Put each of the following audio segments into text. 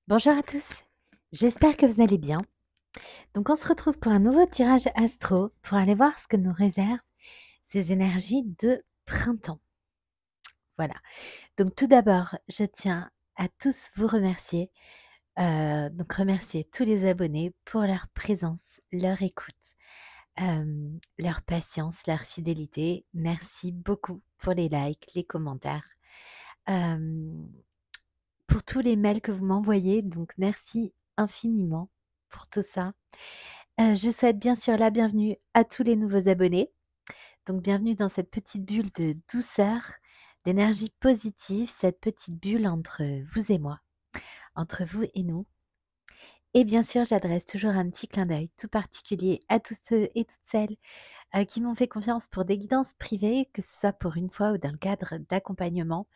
Bonjour à tous, j'espère que vous allez bien. Donc on se retrouve pour un nouveau tirage astro pour aller voir ce que nous réservent ces énergies de printemps. Voilà. Donc tout d'abord, je tiens à tous vous remercier. Donc remercier tous les abonnés pour leur présence, leur écoute, leur patience, leur fidélité. Merci beaucoup pour les likes, les commentaires, euh, pour tous les mails que vous m'envoyez. Donc merci infiniment pour tout ça. Je souhaite bien sûr la bienvenue à tous les nouveaux abonnés. Donc bienvenue dans cette petite bulle de douceur, d'énergie positive, cette petite bulle entre vous et moi, entre vous et nous. Et bien sûr, j'adresse toujours un petit clin d'œil tout particulier à tous ceux et toutes celles qui m'ont fait confiance pour des guidances privées, que ce soit pour une fois ou dans le cadre d'accompagnement.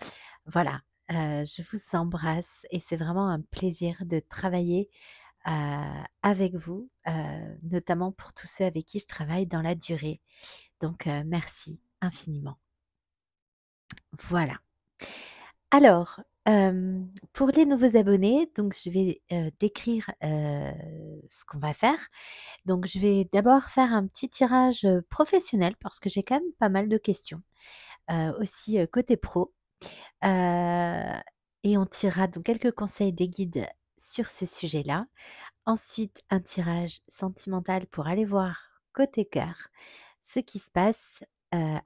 Voilà, je vous embrasse et c'est vraiment un plaisir de travailler avec vous, notamment pour tous ceux avec qui je travaille dans la durée. Donc, merci infiniment. Voilà. Alors, pour les nouveaux abonnés, donc je vais décrire ce qu'on va faire. Donc, je vais d'abord faire un petit tirage professionnel parce que j'ai quand même pas mal de questions, aussi côté pro. Euh, et on tirera donc quelques conseils des guides sur ce sujet-là. Ensuite, un tirage sentimental pour aller voir côté cœur ce qui se passe,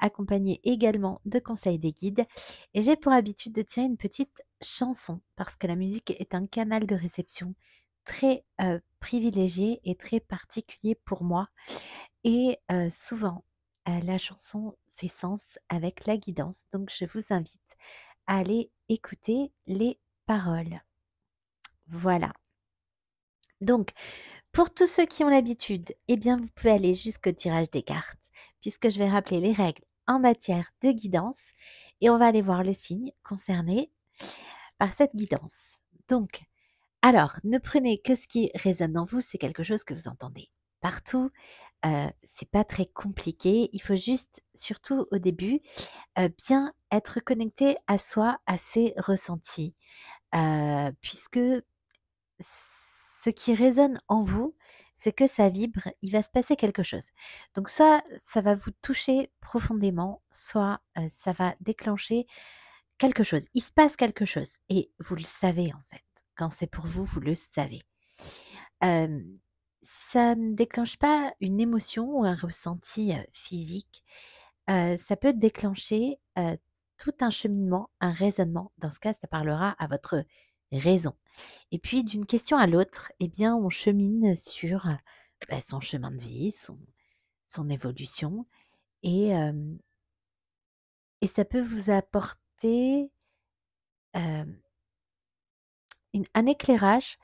accompagné également de conseils des guides. Et j'ai pour habitude de tirer une petite chanson parce que la musique est un canal de réception très privilégié et très particulier pour moi. Et souvent, la chanson fait sens avec la guidance. Donc, je vous invite à aller écouter les paroles. Voilà. Donc, pour tous ceux qui ont l'habitude, eh bien, vous pouvez aller jusqu'au tirage des cartes, puisque je vais rappeler les règles en matière de guidance et on va aller voir le signe concerné par cette guidance. Donc, alors, ne prenez que ce qui résonne en vous, c'est quelque chose que vous entendez partout. C'est pas très compliqué. Il faut juste, surtout au début, bien être connecté à soi, à ses ressentis, puisque ce qui résonne en vous, c'est que ça vibre, il va se passer quelque chose. Donc soit ça va vous toucher profondément, soit ça va déclencher quelque chose. Il se passe quelque chose et vous le savez en fait. Quand c'est pour vous, vous le savez. Ça ne déclenche pas une émotion ou un ressenti physique. Ça peut déclencher tout un cheminement, un raisonnement. Dans ce cas, ça parlera à votre raison. Et puis d'une question à l'autre, eh bien, on chemine sur son chemin de vie, son évolution, et, euh, et ça peut vous apporter euh, un éclairage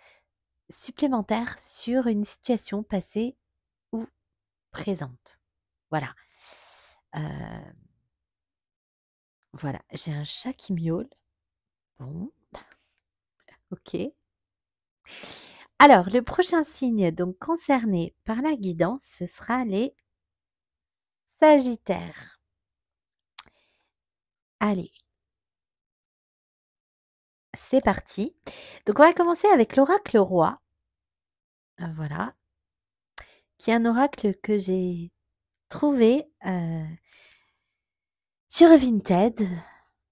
supplémentaire sur une situation passée ou présente. Voilà. Euh, voilà. J'ai un chat qui miaule. Bon, ok. Alors, le prochain signe donc concerné par la guidance, ce sera les Sagittaires. Allez, c'est parti. Donc, on va commencer avec l'oracle roi. Voilà. Qui est un oracle que j'ai trouvé sur Vinted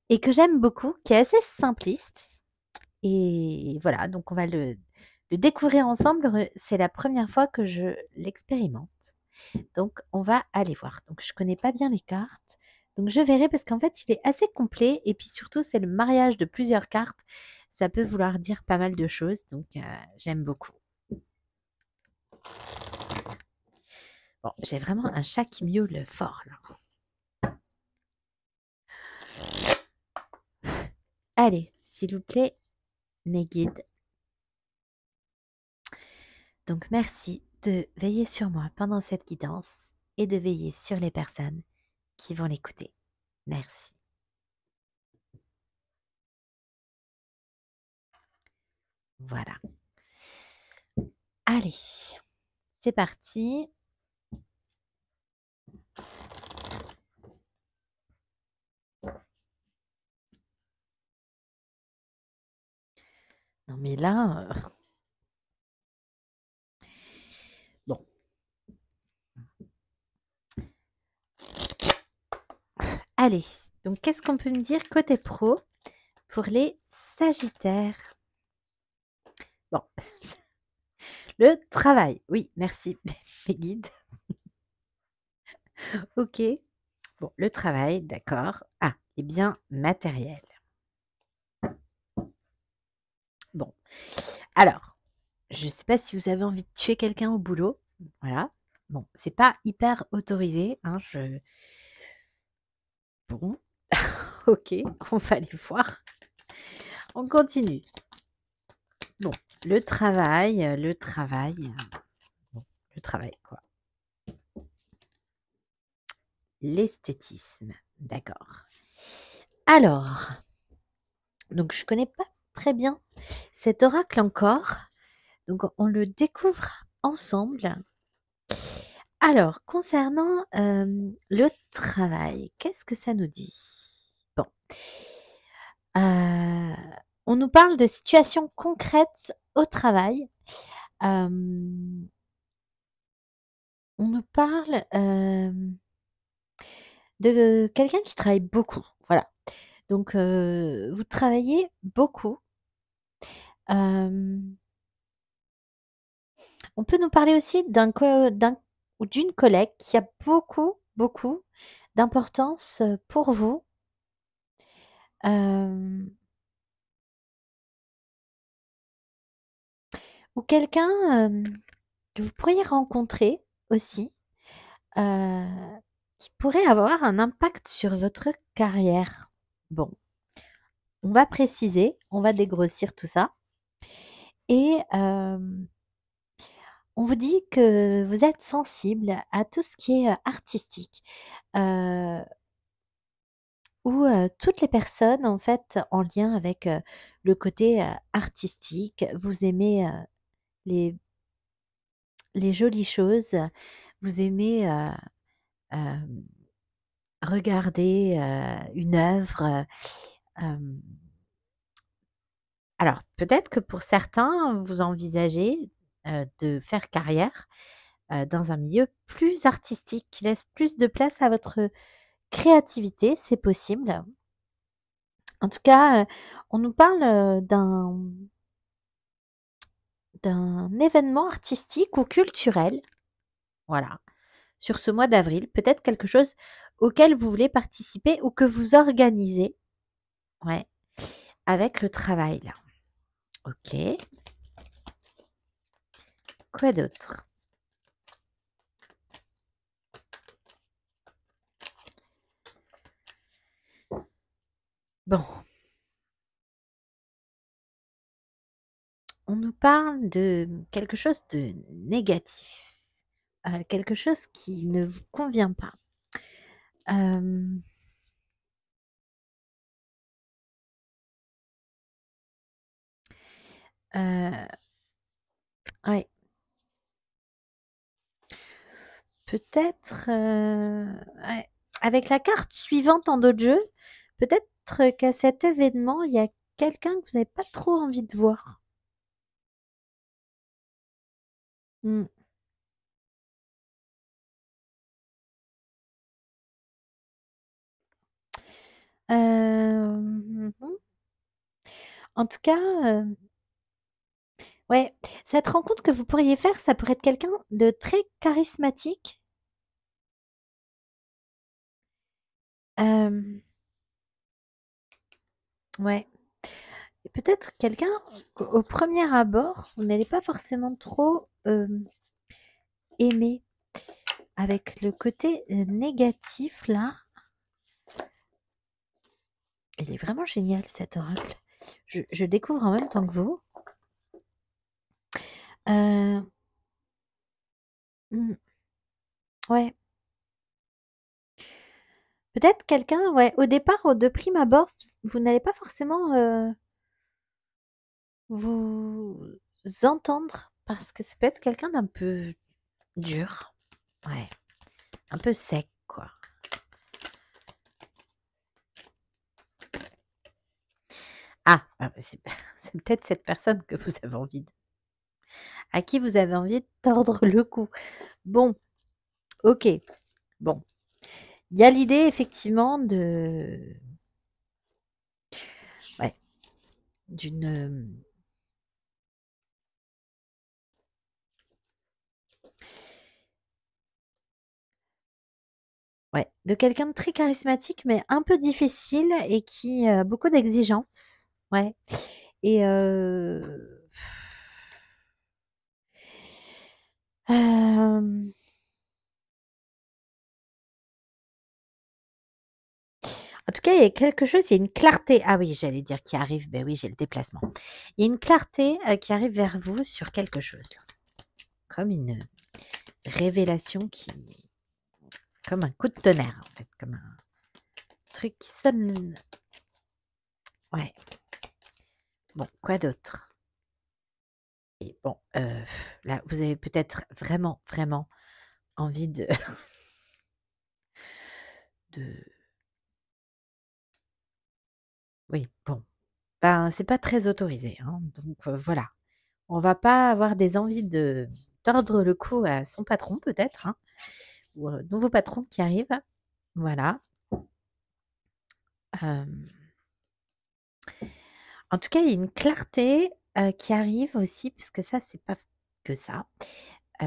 et que j'aime beaucoup, qui est assez simpliste. Et voilà, donc on va le découvrir ensemble. C'est la première fois que je l'expérimente. Donc, on va aller voir. Donc, je connais pas bien les cartes. Donc, je verrai parce qu'en fait, il est assez complet. Et puis surtout, c'est le mariage de plusieurs cartes. Ça peut vouloir dire pas mal de choses. Donc, j'aime beaucoup. Bon, j'ai vraiment un chat qui miaule fort là. Allez, s'il vous plaît, mes guides. Donc, merci de veiller sur moi pendant cette guidance et de veiller sur les personnes qui vont l'écouter. Merci. Voilà. Allez, c'est parti. Non mais là, bon. Allez, donc qu'est-ce qu'on peut me dire côté pro pour les sagittaires? Bon, le travail, oui, merci mes guides. OK. Bon, le travail, d'accord. Ah, les biens matériels. Bon, alors, je ne sais pas si vous avez envie de tuer quelqu'un au boulot. Voilà. Bon, c'est pas hyper autorisé, hein, bon, OK, on va aller voir. On continue. Bon, bon, le travail, quoi. L'esthétisme, d'accord. Alors, donc je connais pas très bien cet oracle encore, donc on le découvre ensemble. Alors, concernant, le travail, qu'est-ce que ça nous dit? Bon, heu, on nous parle de situations concrètes au travail. Hem, on nous parle, de quelqu'un qui travaille beaucoup, voilà. Donc, vous travaillez beaucoup. Hem, on peut nous parler aussi d'un ou d'une collègue qui a beaucoup, beaucoup d'importance, pour vous. Hem, ou quelqu'un, que vous pourriez rencontrer aussi, heu, qui pourrait avoir un impact sur votre carrière. Bon, on va préciser, on va dégrossir tout ça et on vous dit que vous êtes sensible à tout ce qui est, artistique, heu, ou, toutes les personnes en fait en lien avec, le côté, artistique. Vous aimez, les jolies choses, vous aimez, hem, regarder, une œuvre, hem, alors peut-être que pour certains, vous envisagez, de faire carrière, dans un milieu plus artistique, qui laisse plus de place à votre créativité, c'est possible. En tout cas, on nous parle, d'un événement artistique ou culturel, voilà, sur ce mois d'avril. Peut-être quelque chose auquel vous voulez participer ou que vous organisez, ouais, avec le travail là. OK. Quoi d'autre? Bon, on nous parle de quelque chose de négatif, quelque chose qui ne vous convient pas. Hem, heu, ouais, peut-être, ouais, avec la carte suivante en dos de jeu, peut-être qu'à cet événement, il y a quelqu'un que vous n'avez pas trop envie de voir. Mmh. Mmh mh. En tout cas, ouais, cette rencontre que vous pourriez faire, ça pourrait être quelqu'un de très charismatique. Hem, ouais, et peut-être quelqu'un qu'au premier abord, vous n'allez pas forcément trop, aimer. Avec le côté, négatif là, il est vraiment génial cet oracle. Je découvre en même temps que vous. Heu, mmh, ouais, peut-être quelqu'un, ouais, au départ, de prime abord, vous n'allez pas forcément, vous entendre parce que ça peut être quelqu'un d'un peu dur, ouais, un peu sec, quoi. Ah! Ah bah, c'est C'est peut-être cette personne que vous avez envie à qui vous avez envie de tordre le cou. Bon, OK. Bon, il y a l'idée effectivement ouais, d'une, ouais, de quelqu'un de très charismatique, mais un peu difficile et qui a beaucoup d'exigences. Ouais et hem En tout cas, il y a quelque chose, il y a une clarté. Ah oui, j'allais dire qui arrive, ben oui, j'ai le déplacement. Il y a une clarté, qui arrive vers vous sur quelque chose là. Comme une révélation qui comme un coup de tonnerre en fait, comme un truc qui sonne ouais. Bon, quoi d'autre? Et bon, là, vous avez peut-être vraiment, vraiment envie de de oui, bon, ben, c'est pas très autorisé, hein, donc voilà. On va pas avoir des envies de tordre le cou à son patron peut-être, hein, ou nouveau patron qui arrive. Voilà. Hem, En tout cas, il y a une clarté, qui arrive aussi puisque ça, c'est pas que ça. Heu,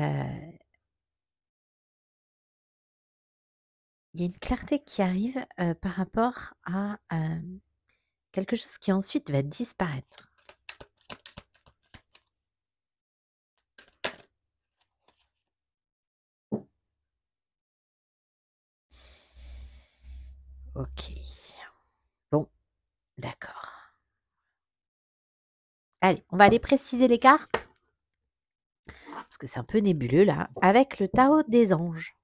il y a une clarté qui arrive, par rapport à, quelque chose qui ensuite va disparaître. OK. Bon, d'accord. Allez, on va aller préciser les cartes, parce que c'est un peu nébuleux là, avec le tarot des anges.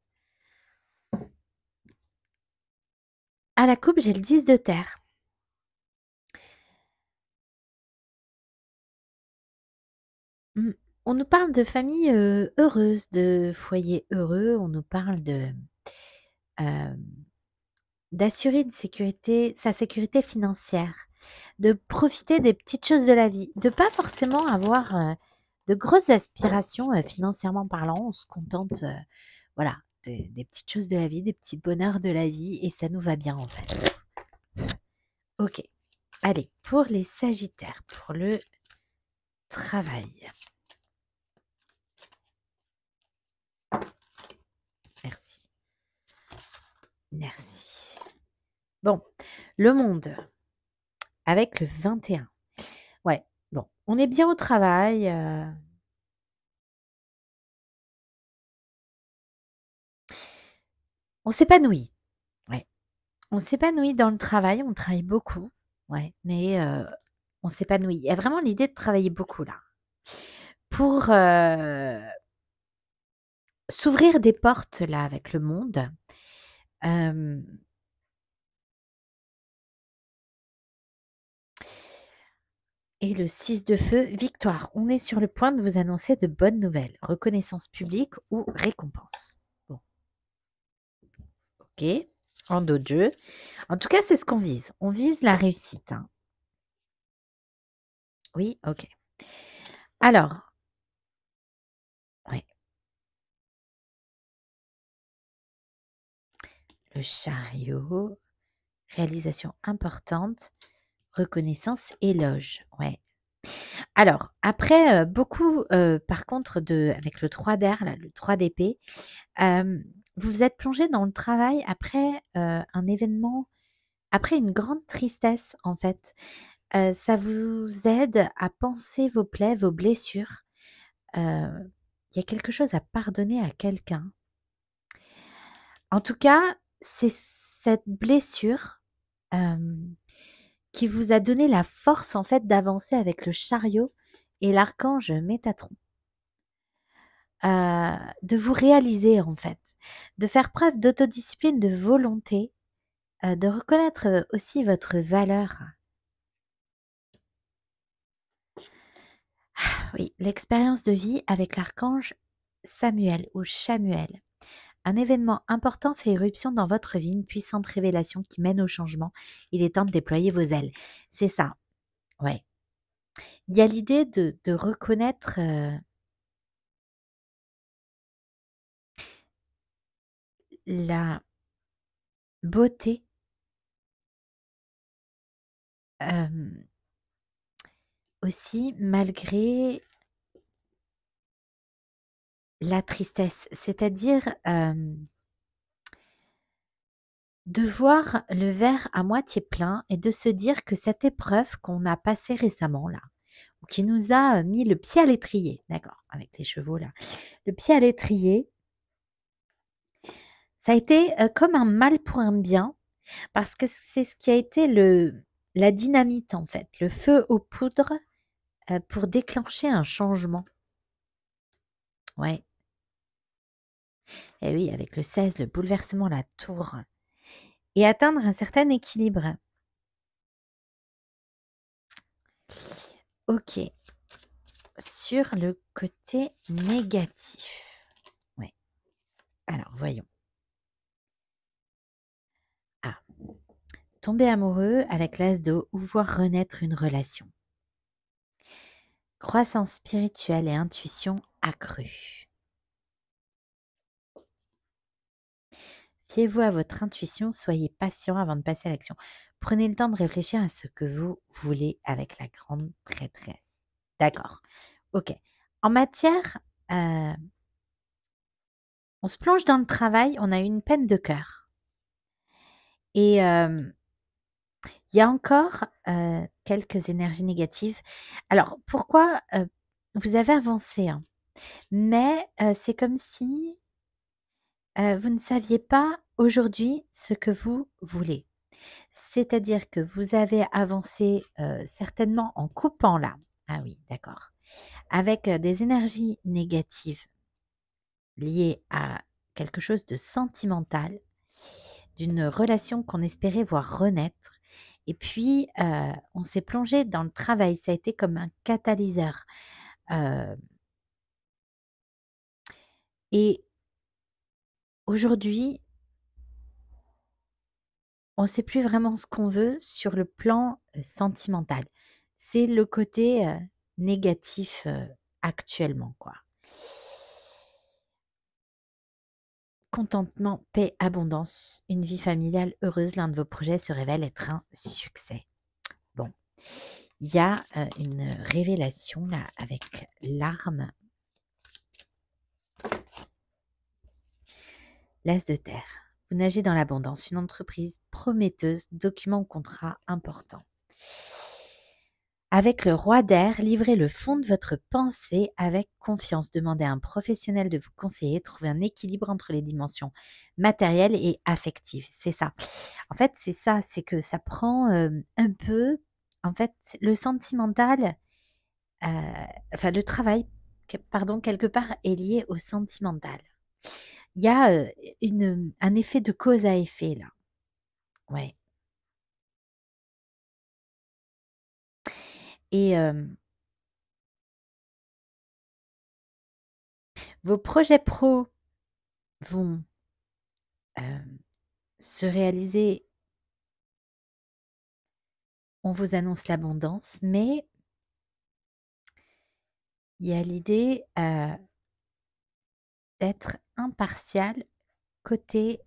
À la coupe, j'ai le 10 de terre. Mmh. On nous parle de famille, heureuse, de foyer heureux, on nous parle de, hem, d'assurer une sécurité sa sécurité financière, de profiter des petites choses de la vie, de pas forcément avoir, de grosses aspirations, financièrement parlant. On se contente, voilà, des petites choses de la vie, des petits bonheurs de la vie et ça nous va bien, en fait. OK. Allez, pour les sagittaires, pour le travail. Merci, merci. Bon, le monde avec le 21. Ouais, bon, on est bien au travail, on s'épanouit. Ouais, on s'épanouit dans le travail, on travaille beaucoup, ouais, mais on s'épanouit. Il y a vraiment l'idée de travailler beaucoup là, pour, s'ouvrir des portes là avec le monde. Hem Et le 6 de feu, victoire. On est sur le point de vous annoncer de bonnes nouvelles, reconnaissance publique ou récompense. Bon, OK, en dos de jeu. En tout cas, c'est ce qu'on vise. On vise la réussite, hein. Oui, OK. Alors, ouais, le chariot, réalisation importante, reconnaissance, éloge. Ouais. Alors, après, beaucoup, par contre avec le 3 d'air là, le 3 d'épée, vous vous êtes plongé dans le travail après, un événement, après une grande tristesse en fait. Ça vous aide à panser vos plaies, vos blessures. Il y a quelque chose à pardonner à quelqu'un. En tout cas, c'est cette blessure, hem, qui vous a donné la force en fait d'avancer avec le chariot et l'archange Métatron. De vous réaliser en fait, de faire preuve d'autodiscipline, de volonté, de reconnaître, aussi votre valeur. Oui, l'expérience de vie avec l'archange Samuel ou Chamuel. Un événement important fait éruption dans votre vie, une puissante révélation qui mène au changement. Il est temps de déployer vos ailes. C'est ça, ouais. Il y a l'idée de reconnaître, la beauté, hem, aussi malgré la tristesse. C'est-à-dire, de voir le verre à moitié plein et de se dire que cette épreuve qu'on a passée récemment là, ou qui nous a, mis le pied à l'étrier, d'accord, avec les chevaux là, le pied à l'étrier, ça a été, comme un mal pour un bien, parce que c'est ce qui a été la dynamite en fait, le feu aux poudres, pour déclencher un changement. Ouais, et oui, avec le 16, le bouleversement, la tour et atteindre un certain équilibre. OK, sur le côté négatif. Ouais, alors voyons. Ah, tomber amoureux avec l'as d'eau ou voir renaître une relation. Croissance spirituelle et intuition accrue. Fiez-vous à votre intuition, soyez patient avant de passer à l'action. Prenez le temps de réfléchir à ce que vous voulez avec la grande prêtresse. D'accord, OK. En matière, on se plonge dans le travail, on a une peine de cœur et il y a encore, quelques énergies négatives. Alors pourquoi, vous avez avancé, hein, mais c'est comme si, vous ne saviez pas aujourd'hui ce que vous voulez. C'est-à-dire que vous avez avancé, certainement en coupant là. Ah oui, d'accord. Avec, des énergies négatives liées à quelque chose de sentimental, d'une relation qu'on espérait voir renaître et puis, on s'est plongé dans le travail. Ça a été comme un catalyseur, heu et aujourd'hui, on ne sait plus vraiment ce qu'on veut sur le plan, sentimental. C'est le côté, négatif, actuellement, quoi. Contentement, paix, abondance, une vie familiale heureuse, l'un de vos projets se révèle être un succès. Bon, il y a, une révélation là avec l'arme, l'as de terre. Vous nagez dans l'abondance, une entreprise prometteuse, document ou contrat important. Avec le roi d'air, livrez le fond de votre pensée avec confiance. Demandez à un professionnel de vous conseiller, trouvez un équilibre entre les dimensions matérielles et affectives. C'est ça. En fait, c'est ça, c'est que ça prend, un peu en fait, le sentimental, heu, enfin le travail, pardon, quelque part est lié au sentimental. Il y a, un effet de cause à effet là. Ouais et vos projets pro vont, hem, se réaliser. On vous annonce l'abondance, mais il y a l'idée, d'être impartial côté,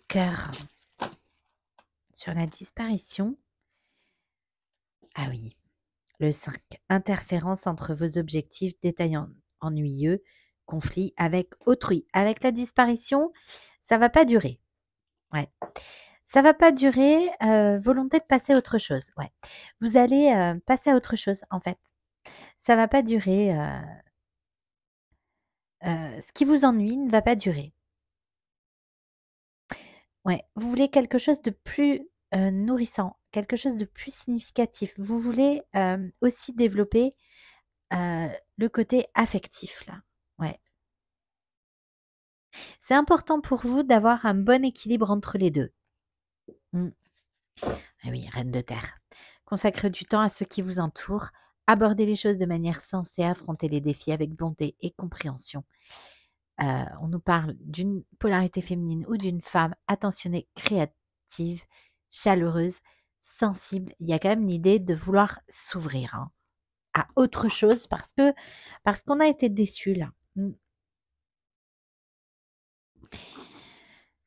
cœur. Sur la disparition, ah oui, le 5, interférence entre vos objectifs, détails ennuyeux, conflit avec autrui. Avec la disparition, ça va pas durer. Ouais, ça va pas durer, volonté de passer à autre chose, ouais. Vous allez, passer à autre chose, en fait. Ça va pas durer, ce qui vous ennuie ne va pas durer. Ouais, vous voulez quelque chose de plus, nourrissant, quelque chose de plus significatif. Vous voulez, aussi développer, heu, le côté affectif là. Ouais. C'est important pour vous d'avoir un bon équilibre entre les 2. Mmh. Ah oui, reine de terre. Consacrez du temps à ceux qui vous entourent, abordez les choses de manière sensée, affrontez les défis avec bonté et compréhension. On nous parle d'une polarité féminine ou d'une femme attentionnée, créative, chaleureuse. sensible. Il y a quand même l'idée de vouloir s'ouvrir, hein, à autre chose parce qu'on a été déçus là.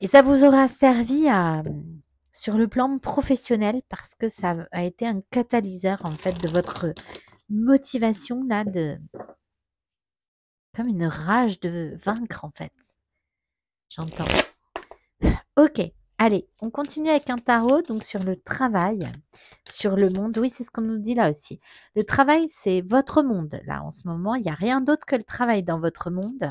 Et ça vous aura servi sur le plan professionnel parce que ça a été un catalyseur en fait de votre motivation là comme une rage de vaincre en fait. J'entends. OK, allez, on continue avec un tarot donc sur le travail, sur le monde. Oui, c'est ce qu'on nous dit là aussi. Le travail, c'est votre monde là en ce moment. Il n'y a rien d'autre que le travail dans votre monde.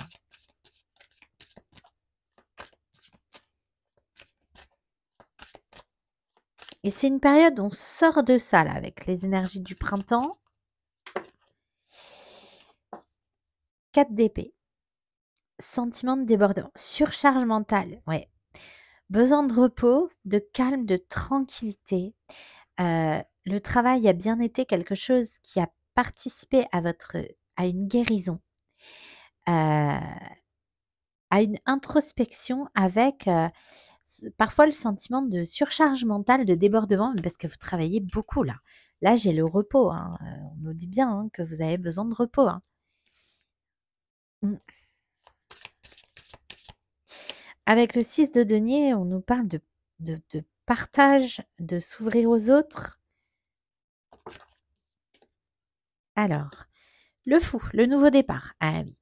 Et c'est une période où on sort de ça là avec les énergies du printemps. 4 d'épée. Sentiment de débordement, surcharge mentale, ouais. Besoin de repos, de calme, de tranquillité. Le travail a bien été quelque chose qui a participé à une guérison, à une introspection avec, parfois le sentiment de surcharge mentale, de débordement, parce que vous travaillez beaucoup là. Là, j'ai le repos, hein, on nous dit bien, hein, que vous avez besoin de repos, hein. Mmh. Avec le 6 de denier, on nous parle de partage, de s'ouvrir aux autres. Alors, le fou, le nouveau départ. Ah oui,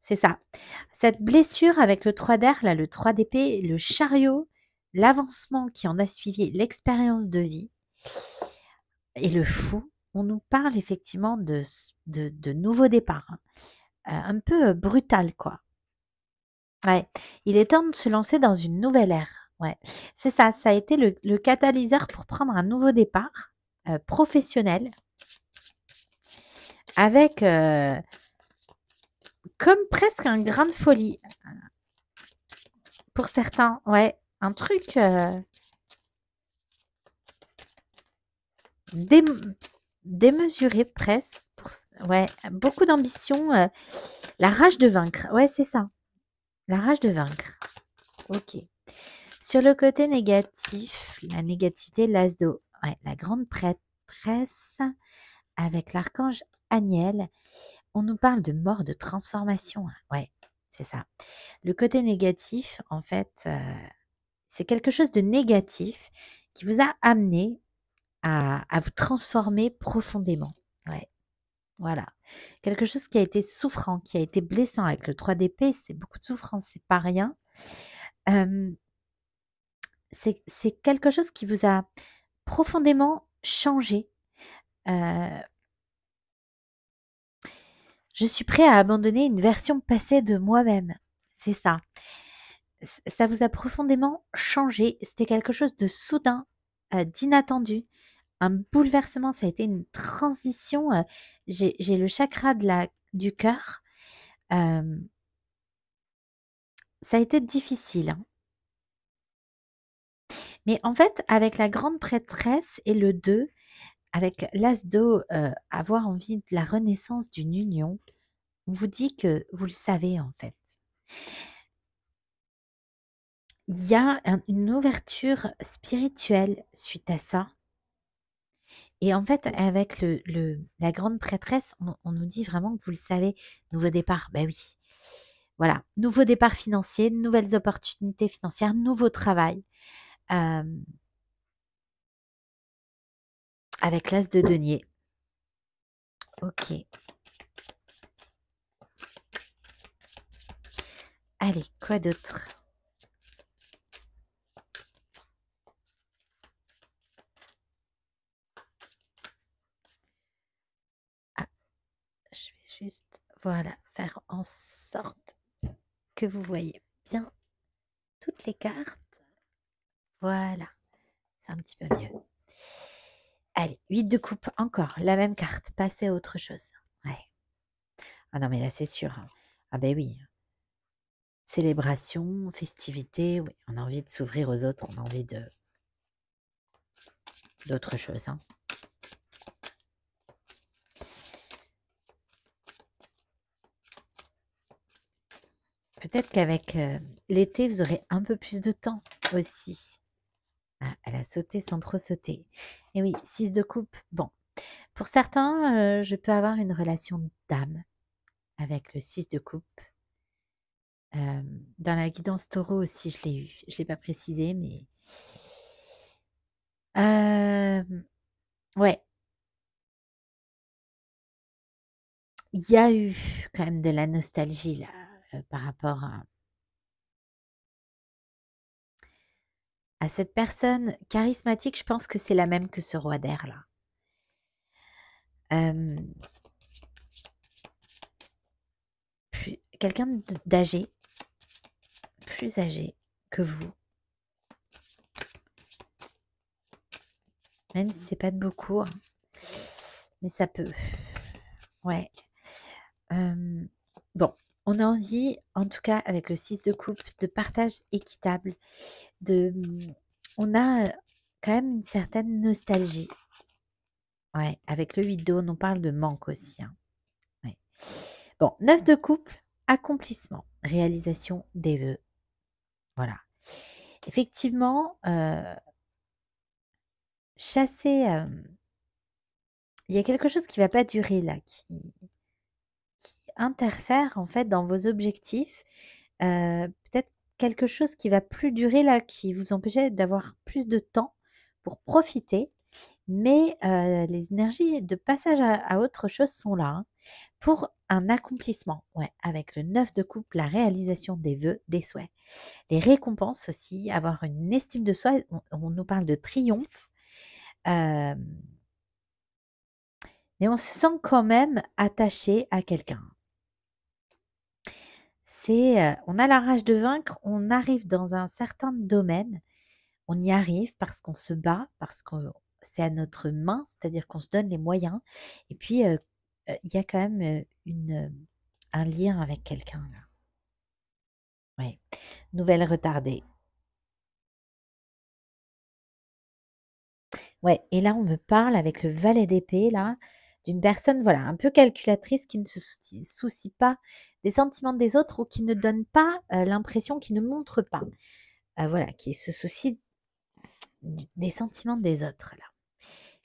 c'est ça. Cette blessure avec le 3 d'air, là, le 3 d'épée, le chariot, l'avancement qui en a suivi, l'expérience de vie et le fou, on nous parle effectivement de nouveau départ, hein. Un peu brutal, quoi. Ouais, il est temps de se lancer dans une nouvelle ère. Ouais, c'est ça, ça a été le catalyseur pour prendre un nouveau départ professionnel avec comme presque un grain de folie pour certains. Ouais, un truc démesuré presque. Ouais, beaucoup d'ambition, la rage de vaincre. Ouais, c'est ça, la rage de vaincre. Ok. Sur le côté négatif, la négativité, l'as d'eau. Ouais, la grande prêtresse avec l'archange Aniel. On nous parle de mort, de transformation. Ouais, c'est ça. Le côté négatif, en fait, c'est quelque chose de négatif qui vous a amené à vous transformer profondément. Ouais, voilà. Quelque chose qui a été souffrant, qui a été blessant avec le 3 d'épée, c'est beaucoup de souffrance, c'est pas rien. C'est quelque chose qui vous a profondément changé. Je suis prêt à abandonner une version passée de moi-même. C'est ça. Ça vous a profondément changé. C'était quelque chose de soudain, d'inattendu, un bouleversement. Ça a été une transition. J'ai le chakra du cœur. Ça a été difficile, hein. Mais en fait, avec la grande prêtresse et le 2, avec l'as d'eau, avoir envie de la renaissance d'une union, on vous dit que vous le savez en fait. Il y a une ouverture spirituelle suite à ça. Et en fait, avec la grande prêtresse, on nous dit vraiment que vous le savez, nouveau départ, ben oui. Voilà, nouveau départ financier, nouvelles opportunités financières, nouveau travail. Avec l'as de denier. Ok. Allez, quoi d'autre? Ah, je vais juste, voilà, faire en sorte que vous voyez bien toutes les cartes. Voilà, c'est un petit peu mieux. Allez, 8 de coupe, encore, la même carte, passer à autre chose. Ouais. Ah non, mais là, c'est sûr, hein. Ah ben oui. Célébration, festivité, oui, on a envie de s'ouvrir aux autres, on a envie d'autre chose, hein. Peut-être qu'avec l'été, vous aurez un peu plus de temps aussi. Ah, Elle a sauté sans trop sauter. Et oui, 6 de coupe. Bon, pour certains, je peux avoir une relation d'âme avec le 6 de coupe. Dans la guidance taureau aussi, je l'ai eu. Je ne l'ai pas précisé, mais ouais, il y a eu quand même de la nostalgie là, par rapport à cette personne charismatique. Je pense que c'est la même que ce roi d'air là. Quelqu'un d'âgé, plus âgé que vous, même si c'est pas de beaucoup, hein, mais ça peut. Ouais. Bon, on a envie, en tout cas avec le 6 de coupe, de partage équitable, on a quand même une certaine nostalgie. Ouais, avec le 8 d'aune, on parle de manque aussi, hein. Ouais. Bon, 9 de coupe, accomplissement, réalisation des vœux. Voilà. Effectivement, chasser, il y a quelque chose qui va pas durer là, qui interfère en fait dans vos objectifs. Peut-être quelque chose qui va plus durer là, qui vous empêchait d'avoir plus de temps pour profiter. Mais les énergies de passage à autre chose sont là, hein, pour un accomplissement. Ouais, avec le 9 de coupe, la réalisation des vœux, des souhaits. Les récompenses aussi, avoir une estime de soi. On nous parle de triomphe. Mais on se sent quand même attaché à quelqu'un. On a la rage de vaincre, on arrive dans un certain domaine, on y arrive parce qu'on se bat, parce que c'est à notre main, c'est-à-dire qu'on se donne les moyens. Et puis, il y a quand même un lien avec quelqu'un là. Ouais. Nouvelle retardée. Ouais, et là, on me parle avec le valet d'épée là, d'une personne, voilà, un peu calculatrice qui ne se soucie pas des sentiments des autres ou qui ne donne pas l'impression, qui ne montre pas. Voilà, qui se soucie des sentiments des autres là.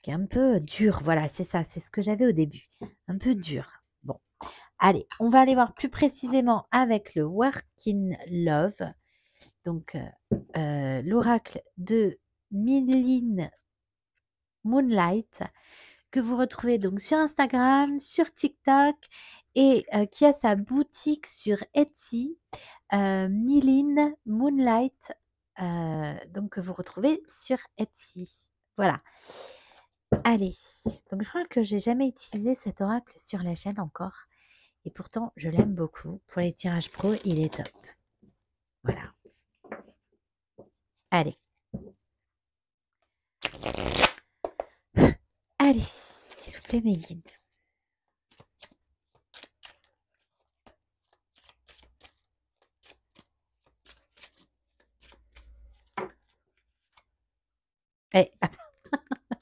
Qui est un peu dur, voilà, c'est ça, c'est ce que j'avais au début. Un peu dur. Bon, allez, on va aller voir plus précisément avec le Working Love. Donc, l'oracle de Miline Moonlight, que vous retrouvez donc sur Instagram, sur TikTok et qui a sa boutique sur Etsy, Miline Moonlight, donc que vous retrouvez sur Etsy. Voilà. Allez, donc je crois que j'ai jamais utilisé cet oracle sur la chaîne encore et pourtant je l'aime beaucoup. Pour les tirages pro, il est top. Voilà. Allez. Allez, s'il vous plaît mes guides. Eh,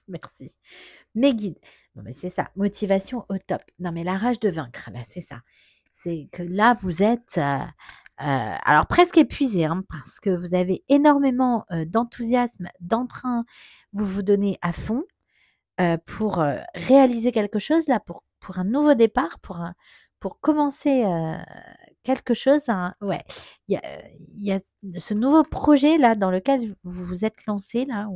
merci. Mes guides. Non mais c'est ça, motivation au top. Non mais la rage de vaincre, là c'est ça. C'est que là vous êtes alors presque épuisé, hein, parce que vous avez énormément d'enthousiasme, d'entrain, vous vous donnez à fond pour réaliser quelque chose là, pour un nouveau départ, pour commencer quelque chose, hein. Ouais, il y a ce nouveau projet là dans lequel vous vous êtes lancé là,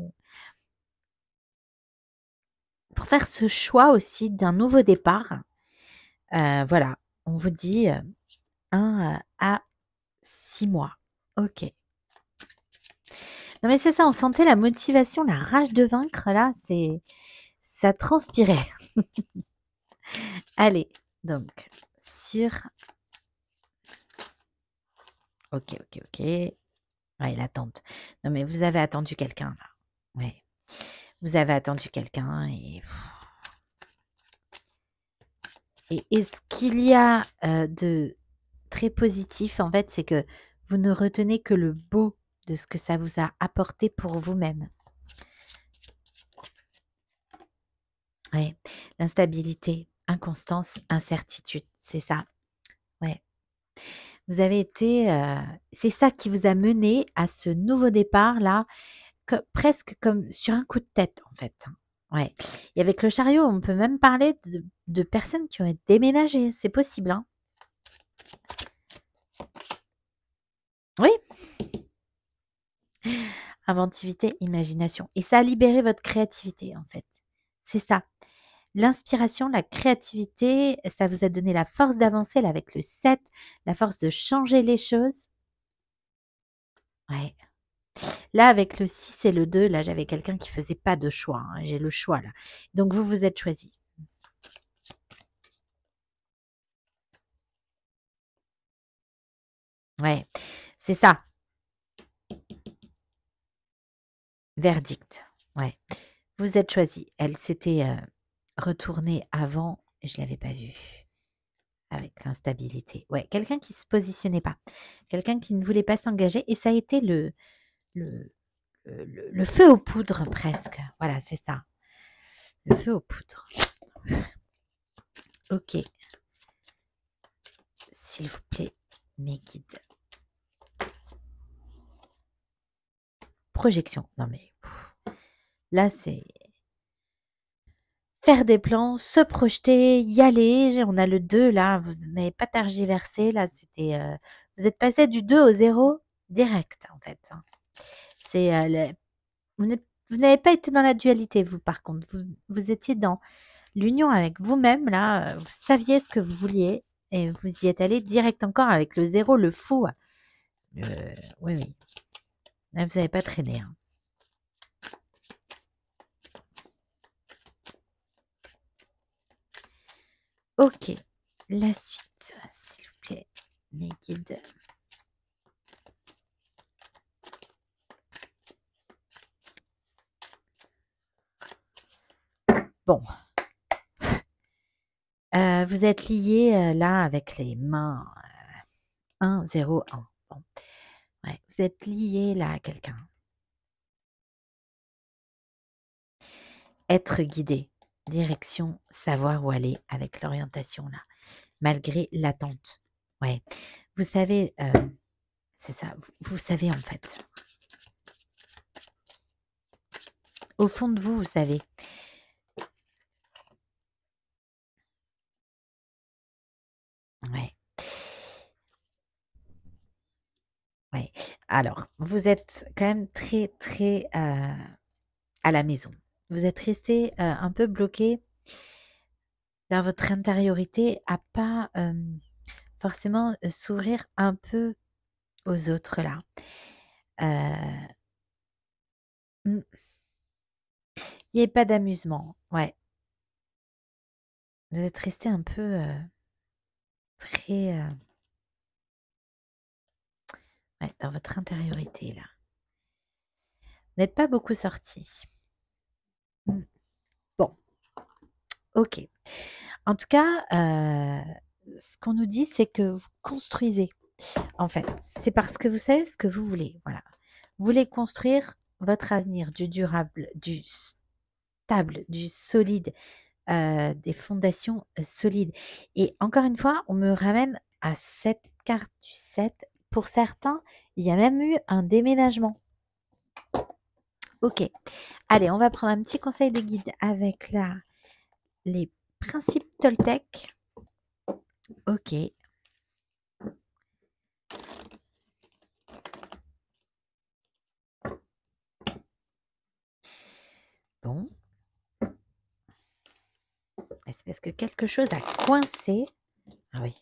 pour faire ce choix aussi d'un nouveau départ. Voilà, on vous dit 1 à 6 mois. OK. Non mais c'est ça, on sentait la motivation, la rage de vaincre là, ça transpirait. Allez, donc sur OK. Ouais, l'attente. Non mais vous avez attendu quelqu'un là. Ouais. Vous avez attendu quelqu'un et ce qu'il y a de très positif en fait, c'est que vous ne retenez que le beau de ce que ça vous a apporté pour vous-même. Ouais, l'instabilité, inconstance, incertitude, c'est ça. Ouais. Vous avez été, c'est ça qui vous a mené à ce nouveau départ là presque comme sur un coup de tête, en fait, hein. Ouais. Et avec le chariot, on peut même parler de personnes qui auraient déménagé. C'est possible, hein. Oui, inventivité, imagination. Et ça a libéré votre créativité, en fait. C'est ça. L'inspiration, la créativité, ça vous a donné la force d'avancer là avec le 7, la force de changer les choses. Ouais. Là, avec le 6 et le 2, là, j'avais quelqu'un qui faisait pas de choix, hein. J'ai le choix là. Donc vous vous êtes choisi. Ouais, c'est ça. Verdict. Ouais. Vous êtes choisi. Elle s'était retournée avant, je l'avais pas vue. Avec l'instabilité. Ouais, quelqu'un qui se positionnait pas. Quelqu'un qui ne voulait pas s'engager. Et ça a été le, le feu aux poudres presque. Voilà, c'est ça. Le feu aux poudres. Ok. S'il vous plaît, mes guides. Projection. Non mais là, c'est faire des plans, se projeter, y aller. On a le 2 là. Vous n'avez pas tergiversé. Là, c'était. Vous êtes passé du 2 au 0 direct, en fait, hein. C'est vous n'avez pas été dans la dualité, vous, par contre. Vous étiez dans l'union avec vous-même, là. Vous saviez ce que vous vouliez et vous y êtes allé direct encore avec le 0, le fou. Oui, oui. Là, vous n'avez pas traîné, hein. Ok, la suite, s'il vous plaît, mes guides. Bon. Vous êtes liés là avec les mains 1, 0, 1. Bon. Ouais, vous êtes liés là à quelqu'un. Être guidé, direction, savoir où aller avec l'orientation là, malgré l'attente. Ouais, vous savez, c'est ça, vous savez en fait. Au fond de vous, vous savez. Ouais. Ouais. Alors, vous êtes quand même très, très à la maison. Vous êtes resté un peu bloqué dans votre intériorité à pas forcément s'ouvrir un peu aux autres là. Euh, mm, Il n'y a pas d'amusement. Ouais. Vous êtes resté un peu très ouais, dans votre intériorité là. Vous n'êtes pas beaucoup sorti. Mm. Bon, ok. En tout cas, ce qu'on nous dit, c'est que vous construisez. En fait, c'est parce que vous savez ce que vous voulez. Voilà. Vous voulez construire votre avenir, du durable, du stable, du solide, des fondations solides. Et encore une fois, on me ramène à cette carte du 7. Pour certains, il y a même eu un déménagement. Ok. Allez, on va prendre un petit conseil des guides avec là les principes Toltec. Ok. Bon. C'est parce que quelque chose a coincé. Ah oui.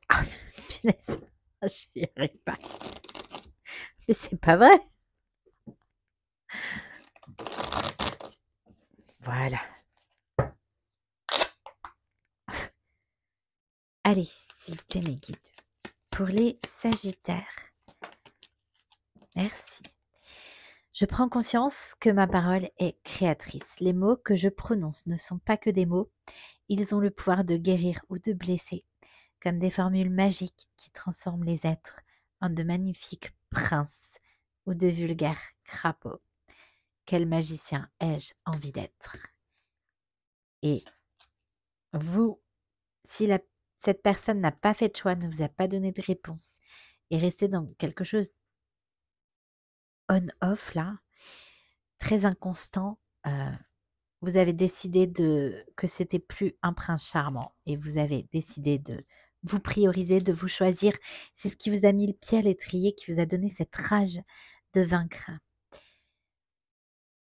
Ah, punaise. Je n'y arrive pas. Mais c'est pas vrai. Voilà. Allez, s'il vous plaît, mes guides. Pour les Sagittaires. Merci. Je prends conscience que ma parole est créatrice. Les mots que je prononce ne sont pas que des mots. Ils ont le pouvoir de guérir ou de blesser, comme des formules magiques qui transforment les êtres en de magnifiques princes ou de vulgaires crapauds. Quel magicien ai-je envie d'être? Et vous, si cette personne n'a pas fait de choix, ne vous a pas donné de réponse, et resté dans quelque chose on-off là, très inconstant, vous avez décidé que c'était plus un prince charmant et vous avez décidé de vous prioriser, de vous choisir. C'est ce qui vous a mis le pied à l'étrier, qui vous a donné cette rage de vaincre.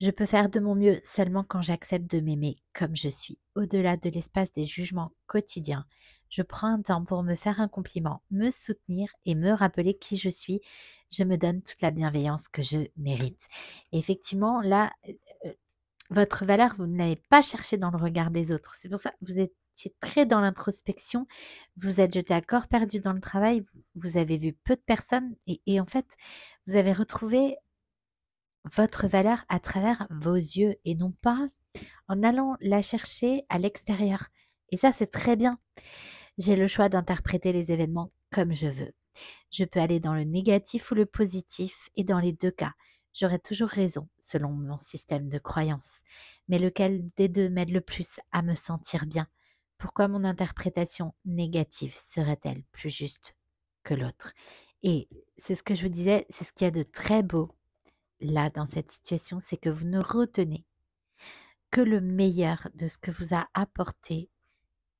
Je peux faire de mon mieux seulement quand j'accepte de m'aimer comme je suis, au-delà de l'espace des jugements quotidiens. Je prends un temps pour me faire un compliment, me soutenir et me rappeler qui je suis. Je me donne toute la bienveillance que je mérite. Et effectivement, là, votre valeur, vous ne l'avez pas cherchée dans le regard des autres. C'est pour ça que vous étiez très dans l'introspection. Vous êtes jeté à corps perdu dans le travail. Vous avez vu peu de personnes et en fait, vous avez retrouvé votre valeur à travers vos yeux et non pas en allant la chercher à l'extérieur. Et ça, c'est très bien. J'ai le choix d'interpréter les événements comme je veux. Je peux aller dans le négatif ou le positif et dans les deux cas, j'aurai toujours raison selon mon système de croyance. Mais lequel des deux m'aide le plus à me sentir bien? Pourquoi mon interprétation négative serait-elle plus juste que l'autre? Et c'est ce que je vous disais, c'est ce qu'il y a de très beau là dans cette situation, c'est que vous ne retenez que le meilleur de ce que vous a apporté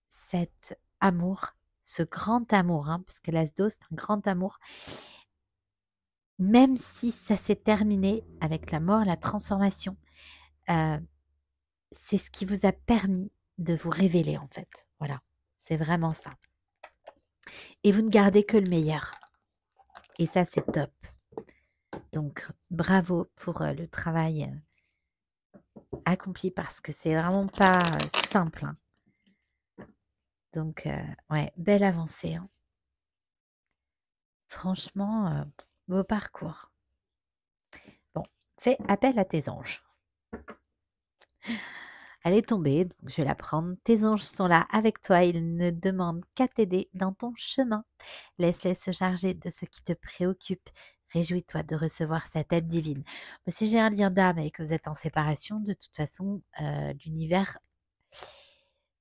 cet amour, ce grand amour, hein, parce que l'Asdo, c'est un grand amour, même si ça s'est terminé avec la mort, la transformation, euh, c'est ce qui vous a permis de vous révéler en fait. Voilà, c'est vraiment ça. Et vous ne gardez que le meilleur. Et ça, c'est top. Donc, bravo pour le travail accompli parce que c'est vraiment pas simple, hein. Donc, ouais, belle avancée, hein. Franchement, beau parcours. Bon, fais appel à tes anges. Elle est tombée, donc je vais la prendre. Tes anges sont là avec toi, ils ne demandent qu'à t'aider dans ton chemin. Laisse-les se charger de ce qui te préoccupe. Réjouis-toi de recevoir cette aide divine. Mais si j'ai un lien d'âme et que vous êtes en séparation, de toute façon, l'univers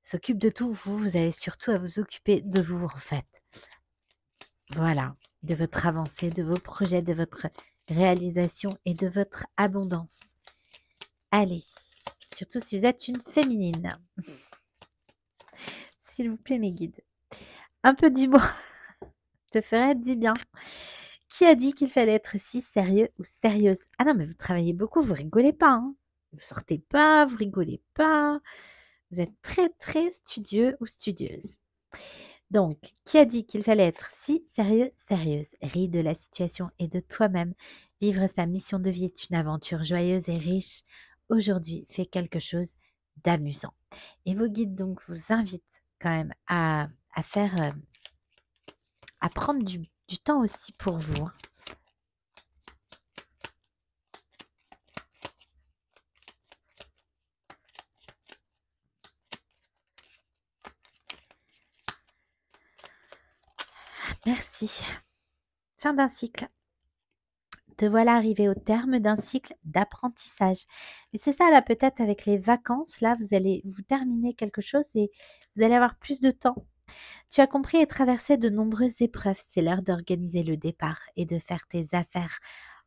s'occupe de tout. Vous avez surtout à vous occuper de vous, en fait. Voilà, de votre avancée, de vos projets, de votre réalisation et de votre abondance. Allez, surtout si vous êtes une féminine. S'il vous plaît, mes guides. Un peu d'humour te ferait du bien. Qui a dit qu'il fallait être si sérieux ou sérieuse? Ah non, mais vous travaillez beaucoup, vous rigolez pas, hein. Vous sortez pas, vous rigolez pas. Vous êtes très, très studieux ou studieuse. Donc, qui a dit qu'il fallait être si sérieux, sérieuse? Ris de la situation et de toi-même. Vivre sa mission de vie est une aventure joyeuse et riche. Aujourd'hui, fais quelque chose d'amusant. Et vos guides, donc, vous invitent quand même à faire, à prendre du temps aussi pour vous, hein. Merci. Fin d'un cycle. Te voilà arrivé au terme d'un cycle d'apprentissage. Et c'est ça là, peut-être avec les vacances, là, vous allez vous terminer quelque chose et vous allez avoir plus de temps. Tu as compris et traversé de nombreuses épreuves. C'est l'heure d'organiser le départ et de faire tes affaires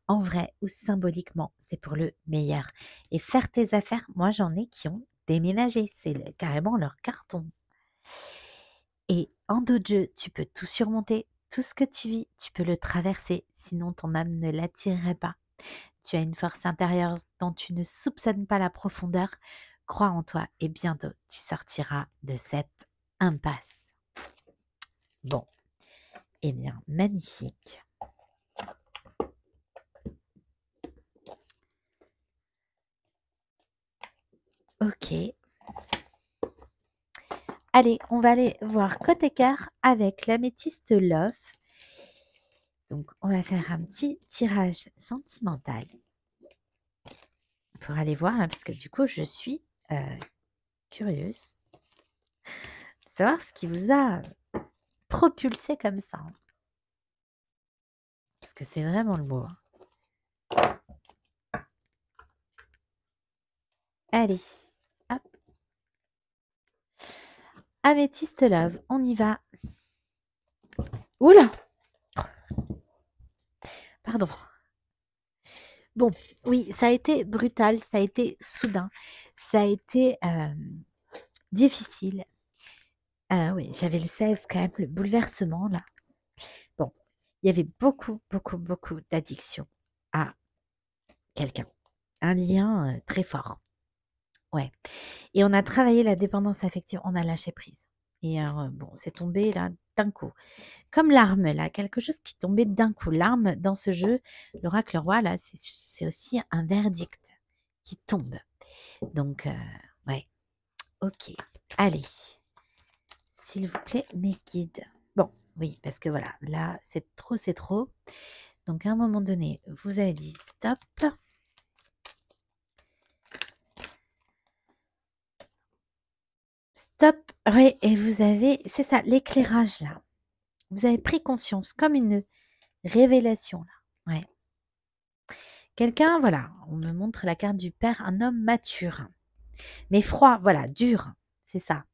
en vrai ou symboliquement. C'est pour le meilleur. Et faire tes affaires, moi j'en ai qui ont déménagé. C'est carrément leur carton. Et en dos de jeu, tu peux tout surmonter. Tout ce que tu vis, tu peux le traverser. Sinon, ton âme ne l'attirerait pas. Tu as une force intérieure dont tu ne soupçonnes pas la profondeur. Crois en toi et bientôt tu sortiras de cette impasse. Bon, eh bien, magnifique. Ok. Allez, on va aller voir côté cœur avec l'améthyste Love. Donc, on va faire un petit tirage sentimental pour aller voir, hein, parce que du coup, je suis curieuse de savoir ce qui vous a propulsé comme ça, hein. Parce que c'est vraiment le mot, hein. Allez, hop. Améthyste Love, on y va. Oula! Pardon. Bon, oui, ça a été brutal, ça a été soudain, ça a été, difficile. Oui, j'avais le 16 quand même, le bouleversement là. Bon, il y avait beaucoup, beaucoup, beaucoup d'addiction à quelqu'un. Un lien, très fort. Ouais, et on a travaillé la dépendance affective, on a lâché prise et bon, c'est tombé là d'un coup. Comme l'arme là, quelque chose qui tombait d'un coup. L'arme dans ce jeu, l'oracle roi là, c'est aussi un verdict qui tombe. Donc ouais, OK. Allez, s'il vous plaît, mes guides. Bon, oui, parce que voilà, là, c'est trop, c'est trop. Donc à un moment donné, vous avez dit stop. Stop, oui, et vous avez, c'est ça, l'éclairage là. Vous avez pris conscience, comme une révélation là. Ouais. Quelqu'un, voilà, on me montre la carte du père, un homme mature, mais froid, voilà, dur, c'est ça.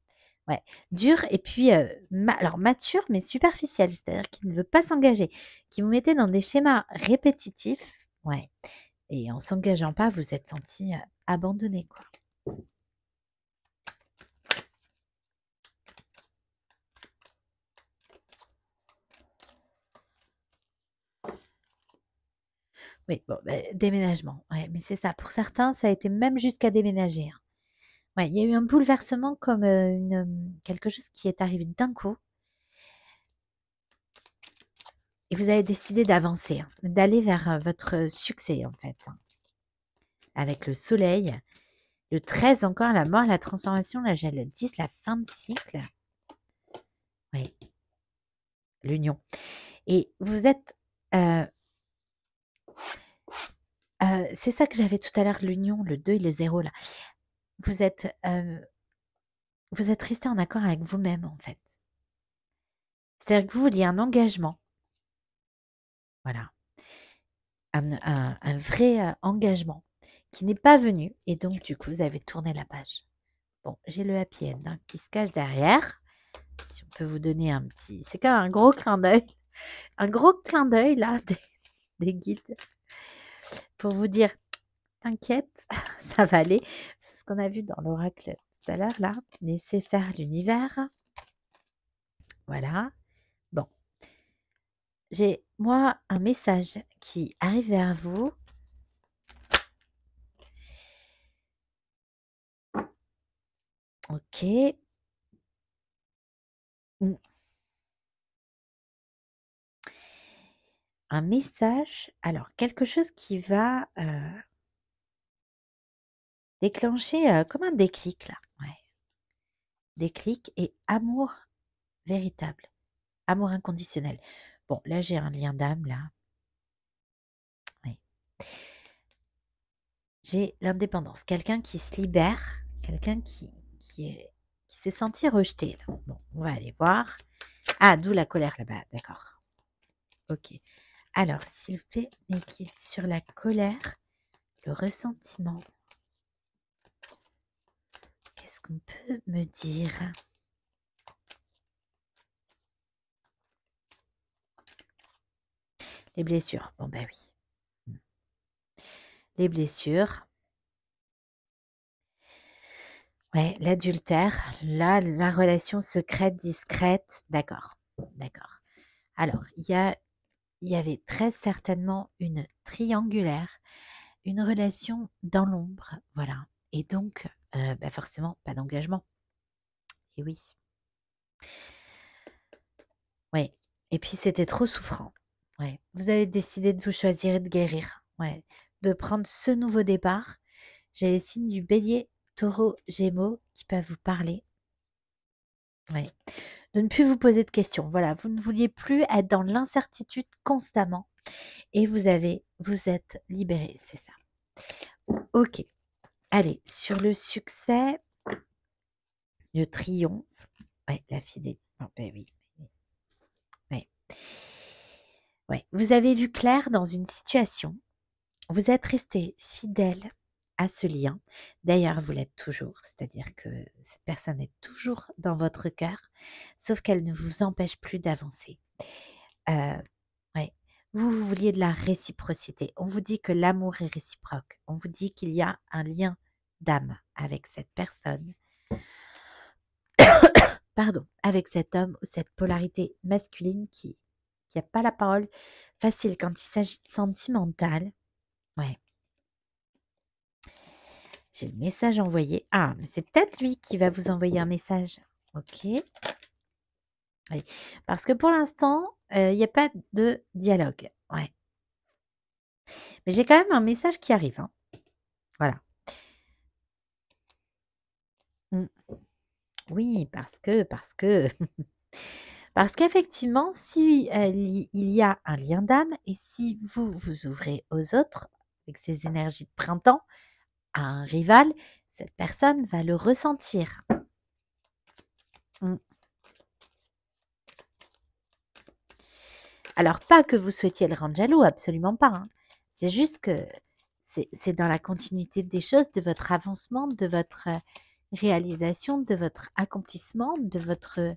Ouais, dur et puis, alors mature mais superficiel, c'est-à-dire qu'il ne veut pas s'engager, qui vous mettait dans des schémas répétitifs, ouais, et en s'engageant pas, vous êtes senti abandonné, quoi. Oui, bon, déménagement, ouais, mais c'est ça. Pour certains, ça a été même jusqu'à déménager, hein. Ouais, il y a eu un bouleversement comme, quelque chose qui est arrivé d'un coup et vous avez décidé d'avancer, hein, d'aller vers, votre succès, en fait, hein. Avec le soleil, le 13 encore, la mort, la transformation, là j'ai le 10, la fin de cycle. Oui, l'union. Et vous êtes, heu c'est ça que j'avais tout à l'heure, l'union, le 2 et le 0 là. Vous êtes, vous êtes resté en accord avec vous-même, en fait. C'est-à-dire que vous vouliez un engagement, voilà, un vrai, engagement qui n'est pas venu et donc du coup, vous avez tourné la page. Bon, j'ai le happy end, hein, qui se cache derrière. Si on peut vous donner un petit, c'est quand même un gros clin d'œil là des guides pour vous dire: «T'inquiète, ça va aller». C'est ce qu'on a vu dans l'oracle tout à l'heure là, laissez faire l'univers. Voilà. Bon, j'ai moi un message qui arrive vers vous. OK. Mmh. Un message, alors quelque chose qui va, déclencher, comme un déclic là. Ouais, déclic et amour véritable, amour inconditionnel. Bon, là j'ai un lien d'âme là. Oui. J'ai l'indépendance, quelqu'un qui se libère, quelqu'un qui s'est senti rejeté là. Bon, on va aller voir. Ah, d'où la colère là-bas, d'accord. OK. Alors, s'il vous plaît, mes guides, sur la colère, le ressentiment, qu'est-ce qu'on peut me dire? Les blessures, bon bah oui. Mmh. Les blessures, ouais, l'adultère, là, la relation secrète, discrète, d'accord, d'accord. Alors, il y avait très certainement une triangulaire, une relation dans l'ombre, voilà, et donc bah, forcément pas d'engagement. Et oui, ouais, et puis c'était trop souffrant. Ouais, vous avez décidé de vous choisir et de guérir, ouais, de prendre ce nouveau départ. J'ai les signes du Bélier, Taureau, Gémeaux qui peuvent vous parler. Ouais. De ne plus vous poser de questions. Voilà, vous ne vouliez plus être dans l'incertitude constamment et vous êtes libéré, c'est ça. OK. Allez, sur le succès, le triomphe, ouais, la fidélité. Oh, ben oui, ouais. Ouais. Vous avez vu clair dans une situation. Vous êtes resté fidèle à ce lien. D'ailleurs, vous l'êtes toujours, c'est-à-dire que cette personne est toujours dans votre cœur, sauf qu'elle ne vous empêche plus d'avancer. Ouais. Vous vouliez de la réciprocité. On vous dit que l'amour est réciproque. On vous dit qu'il y a un lien d'âme avec cette personne. Pardon, avec cet homme ou cette polarité masculine qui n'a pas la parole facile quand il s'agit de sentimental. Ouais. J'ai le message envoyé. Ah, mais c'est peut-être lui qui va vous envoyer un message. Ok. Oui. Parce que pour l'instant, il n'y a pas de dialogue. Ouais. Mais j'ai quand même un message qui arrive. Hein. Voilà. Mm. Oui, parce qu'effectivement, si il y a un lien d'âme et si vous vous ouvrez aux autres avec ces énergies de printemps, à un rival, cette personne va le ressentir. Mm. Alors, pas que vous souhaitiez le rendre jaloux, absolument pas. Hein. C'est juste que c'est dans la continuité des choses, de votre avancement, de votre réalisation, de votre accomplissement, de votre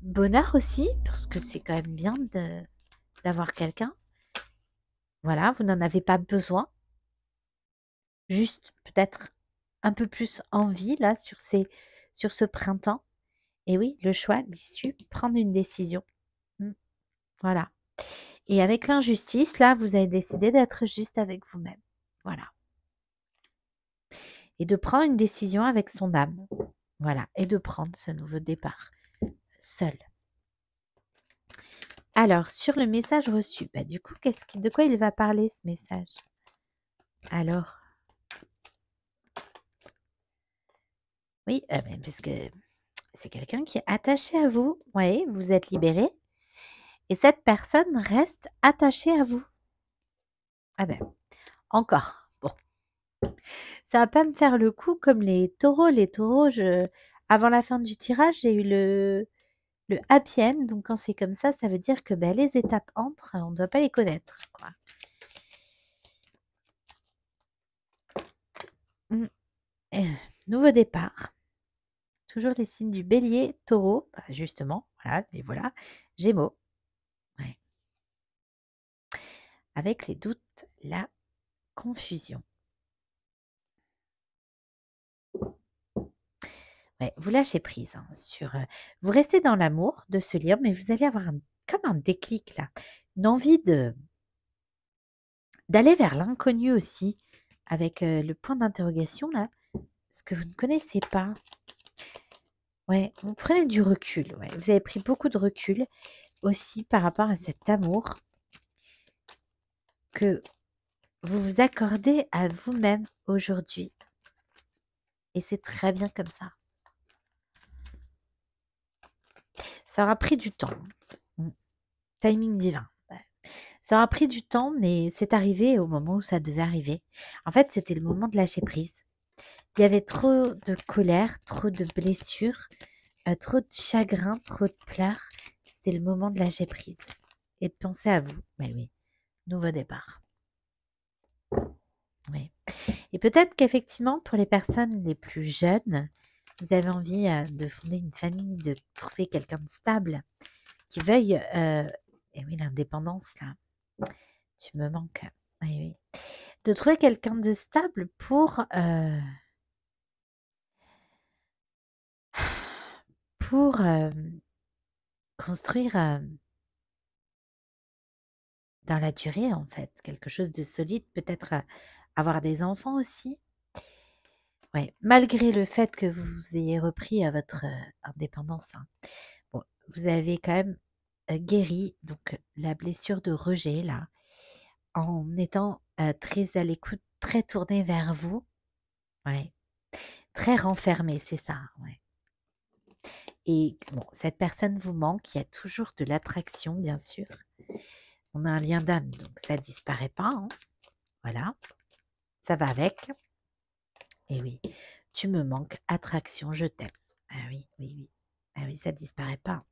bonheur aussi, parce que c'est quand même bien d'avoir quelqu'un. Voilà, vous n'en avez pas besoin. Juste peut-être un peu plus envie là sur ce printemps. Et oui, le choix, l'issue, prendre une décision. Mm. Voilà. Et avec l'injustice, là, vous avez décidé d'être juste avec vous-même. Voilà. Et de prendre une décision avec son âme. Voilà. Et de prendre ce nouveau départ. Seul. Alors, sur le message reçu, bah, du coup, de quoi il va parler ce message? Alors, oui, puisque c'est quelqu'un qui est attaché à vous. Oui, vous êtes libéré. Et cette personne reste attachée à vous. Ah ben, encore. Bon, ça va pas me faire le coup comme les taureaux. Les taureaux, avant la fin du tirage, j'ai eu le happy end. Donc quand c'est comme ça veut dire que ben, les étapes entre, on ne doit pas les connaître. Quoi. Nouveau départ. Toujours les signes du bélier, taureau, bah, justement, voilà, et voilà, gémeaux. Ouais. Avec les doutes, la confusion. Ouais, vous lâchez prise hein, vous restez dans l'amour de ce lien, mais vous allez avoir comme un déclic là, une envie d'aller vers l'inconnu aussi, avec le point d'interrogation là, ce que vous ne connaissez pas. Ouais, vous prenez du recul. Ouais. Vous avez pris beaucoup de recul aussi par rapport à cet amour que vous vous accordez à vous-même aujourd'hui. Et c'est très bien comme ça. Ça aura pris du temps. Timing divin. Ouais. Ça aura pris du temps, mais c'est arrivé au moment où ça devait arriver. En fait, c'était le moment de lâcher prise. Il y avait trop de colère, trop de blessures, trop de chagrin, trop de pleurs. C'était le moment de lâcher prise et de penser à vous. Mais oui, nouveau départ. Oui. Et peut-être qu'effectivement, pour les personnes les plus jeunes, vous avez envie de fonder une famille, de trouver quelqu'un de stable qui veuille, et oui, l'indépendance là, tu me manques. Oui, oui. De trouver quelqu'un de stable pour construire dans la durée en fait, quelque chose de solide, peut-être avoir des enfants aussi. Ouais, malgré le fait que vous ayez repris votre indépendance, hein. Bon, vous avez quand même guéri donc la blessure de rejet là, en étant très à l'écoute, très tourné vers vous. Ouais, très renfermé, c'est ça. Ouais. Et bon, cette personne vous manque, il y a toujours de l'attraction, bien sûr. On a un lien d'âme, donc ça disparaît pas. Hein. Voilà, ça va avec. Et oui, tu me manques, attraction, je t'aime. Ah oui, oui, oui. Ah oui, ça disparaît pas.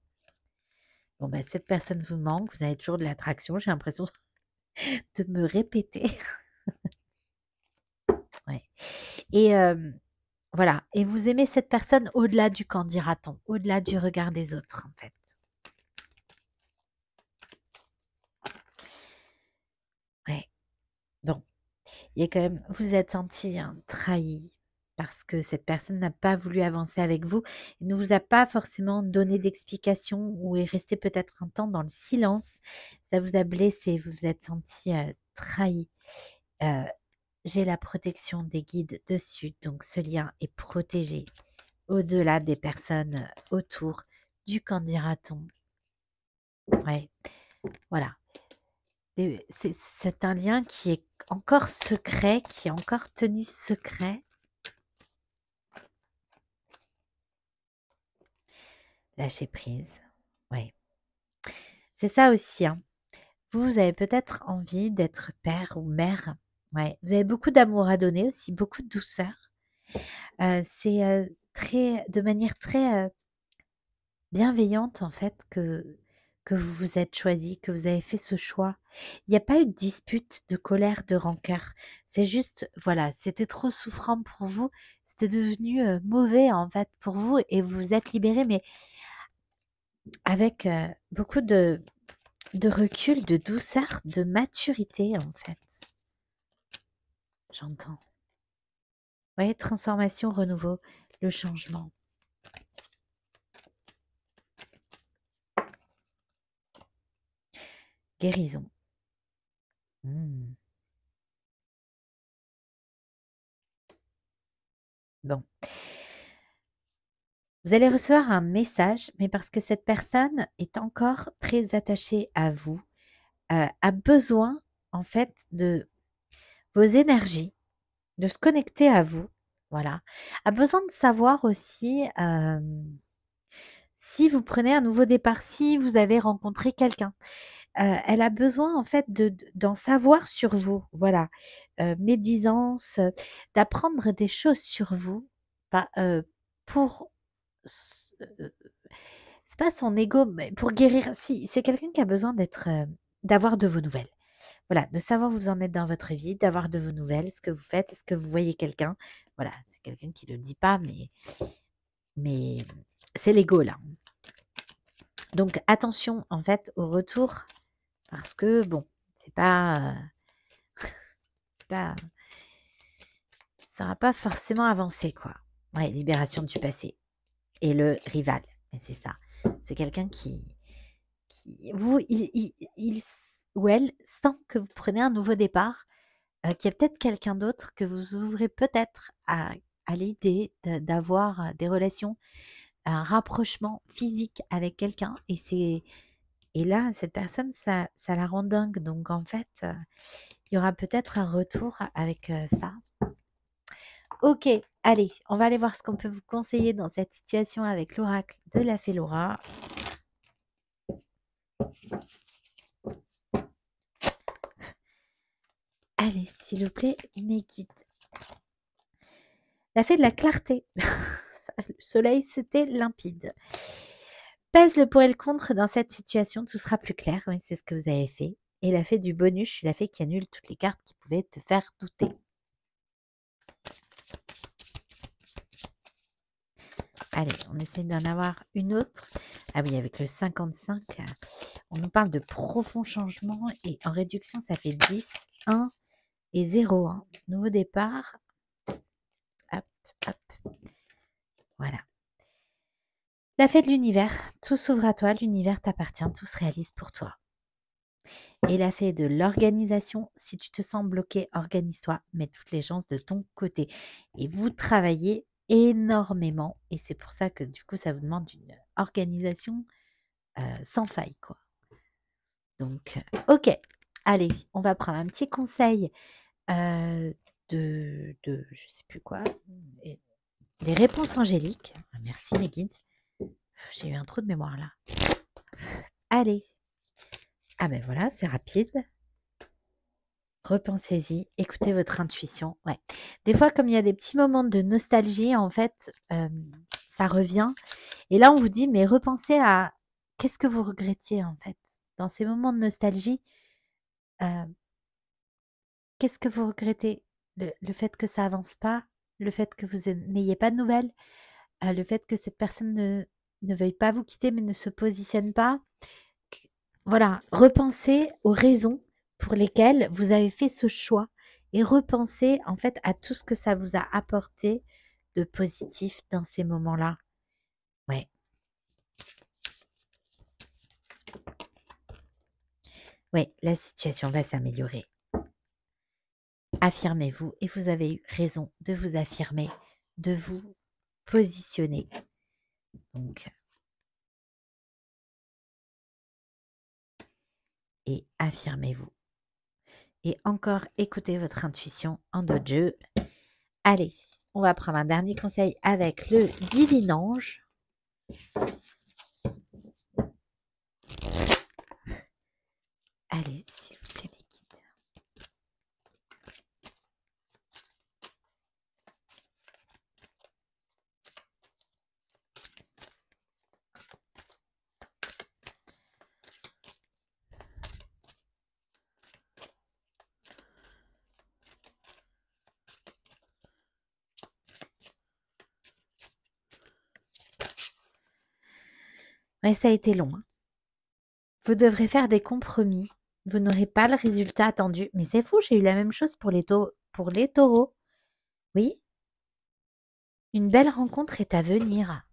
Bon, ben, cette personne vous manque, vous avez toujours de l'attraction, j'ai l'impression de me répéter. Ouais. Et voilà, et vous aimez cette personne au-delà du qu'en dira-t-on, au-delà du regard des autres, en fait. Bon, il y a quand même vous êtes senti trahi parce que cette personne n'a pas voulu avancer avec vous, et ne vous a pas forcément donné d'explication ou est resté peut-être un temps dans le silence. Ça vous a blessé, vous vous êtes senti trahi. Heu, j'ai la protection des guides dessus, donc ce lien est protégé au-delà des personnes, autour, du qu'en dira-t-on. Ouais, voilà. Et c'est un lien qui est encore secret, qui est encore tenu secret. Lâcher prise, ouais. C'est ça aussi, hein. Vous avez peut-être envie d'être père ou mère. Ouais, vous avez beaucoup d'amour à donner aussi, beaucoup de douceur. C'est, très de manière très, bienveillante en fait que vous vous êtes choisi, que vous avez fait ce choix. Il y a pas eu de dispute, de colère, de rancœur. C'est juste, voilà, c'était trop souffrant pour vous, c'était devenu, mauvais en fait pour vous et vous vous êtes libérés, mais avec, beaucoup de recul, de douceur, de maturité en fait. J'entends. Vous voyez, transformation, renouveau, le changement. Guérison. Mmh. Bon. Vous allez recevoir un message, mais parce que cette personne est encore très attachée à vous, a besoin en fait de vos énergies, de se connecter à vous, voilà. A besoin de savoir aussi, si vous prenez un nouveau départ, si vous avez rencontré quelqu'un. Elle a besoin en fait d'en savoir sur vous, voilà. Médisance, d'apprendre des choses sur vous, pas, pour s c'est pas son ego, mais pour guérir si, c'est quelqu'un qui a besoin d'avoir de vos nouvelles. Voilà, de savoir où vous en êtes dans votre vie, d'avoir de vos nouvelles, ce que vous faites, est-ce que vous voyez quelqu'un? Voilà, c'est quelqu'un qui le dit pas, mais c'est l'ego là. Donc attention en fait au retour parce que bon, c'est pas, c'est pas ça va pas forcément avancer quoi. Ouais, libération du passé et le rival, et c'est ça. C'est quelqu'un qui vous il s ou elle sent que vous prenez un nouveau départ, qu'il y a peut-être quelqu'un d'autre, que vous ouvrez peut-être à l'idée d'avoir, des relations, un rapprochement physique avec quelqu'un, et là, cette personne, ça la rend dingue, donc en fait, il y aura peut-être un retour avec, ça. OK, allez, on va aller voir ce qu'on peut vous conseiller dans cette situation avec l'oracle de la fée Laura. Allez, s'il vous plaît, mes guides. La fée de la clarté. Le soleil, c'était limpide. Pèse le pour et le contre dans cette situation, tout sera plus clair. Oui, c'est ce que vous avez fait. Et la fée du bonus, je suis la fée qui annule toutes les cartes qui pouvaient te faire douter. Allez, on essaie d'en avoir une autre. Ah oui, avec le 55, on nous parle de profond changement et en réduction, ça fait 10, 1 et 0. Hein. Nouveau départ. Hop, hop. Voilà. La fée de l'univers. Tout s'ouvre à toi, l'univers t'appartient, tout se réalise pour toi. Et la fée de l'organisation. Si tu te sens bloqué, organise-toi, mets toutes les chances de ton côté. Et vous travaillez énormément. Et c'est pour ça que du coup, ça vous demande une organisation sans faille, quoi. Donc, ok. Allez, on va prendre un petit conseil je sais plus quoi, des réponses angéliques. Merci les guides. J'ai eu un trou de mémoire là. Allez. Ah ben voilà, c'est rapide. Repensez-y, écoutez votre intuition. Ouais. Des fois, comme il y a des petits moments de nostalgie, en fait, ça revient. Et là, on vous dit, mais repensez à qu'est-ce que vous regrettiez, en fait. Dans ces moments de nostalgie, euh, qu'est-ce que vous regrettez? Le fait que ça avance pas, le fait que vous n'ayez pas de nouvelles, le fait que cette personne ne veuille pas vous quitter, mais ne se positionne pas. Voilà, repensez aux raisons pour lesquels vous avez fait ce choix et repensez en fait à tout ce que ça vous a apporté de positif dans ces moments-là. Ouais, ouais, la situation va s'améliorer. Affirmez-vous et vous avez eu raison de vous affirmer, de vous positionner. Donc, et affirmez-vous. Et encore, écoutez votre intuition en dojo. Allez, on va prendre un dernier conseil avec le divin ange. Allez, s'il vous plaît, mes guides. Ouais, ça a été long, hein. Vous devrez faire des compromis. Vous n'aurez pas le résultat attendu. Mais c'est fou, j'ai eu la même chose pour pour les taureaux. Oui, une belle rencontre est à venir.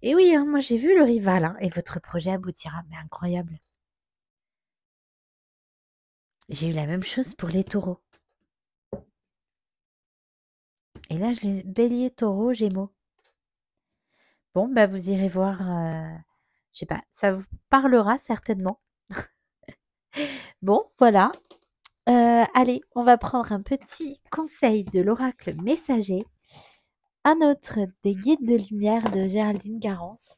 Et oui, hein, moi j'ai vu le rival, hein, et votre projet aboutira. Mais incroyable. J'ai eu la même chose pour les taureaux. Et là, je les bélier, taureau, gémeaux. Bon, bah vous irez voir, je sais pas, ça vous parlera certainement. Bon, voilà. Allez, on va prendre un petit conseil de l'oracle messager, un autre des guides de lumière de Géraldine Garance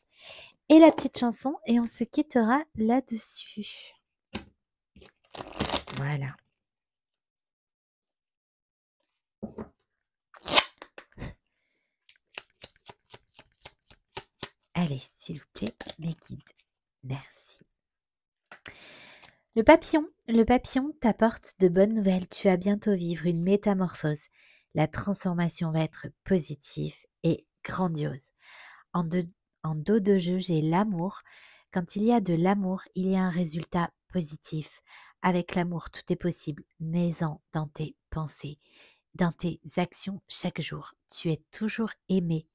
et la petite chanson et on se quittera là-dessus. Voilà. Allez, s'il vous plaît, mes guides. Merci. Le papillon t'apporte de bonnes nouvelles. Tu vas bientôt vivre une métamorphose. La transformation va être positive et grandiose. En, en dos de jeu, j'ai l'amour. Quand il y a de l'amour, il y a un résultat positif. Avec l'amour, tout est possible, mais dans tes pensées, dans tes actions chaque jour. Tu es toujours aimé,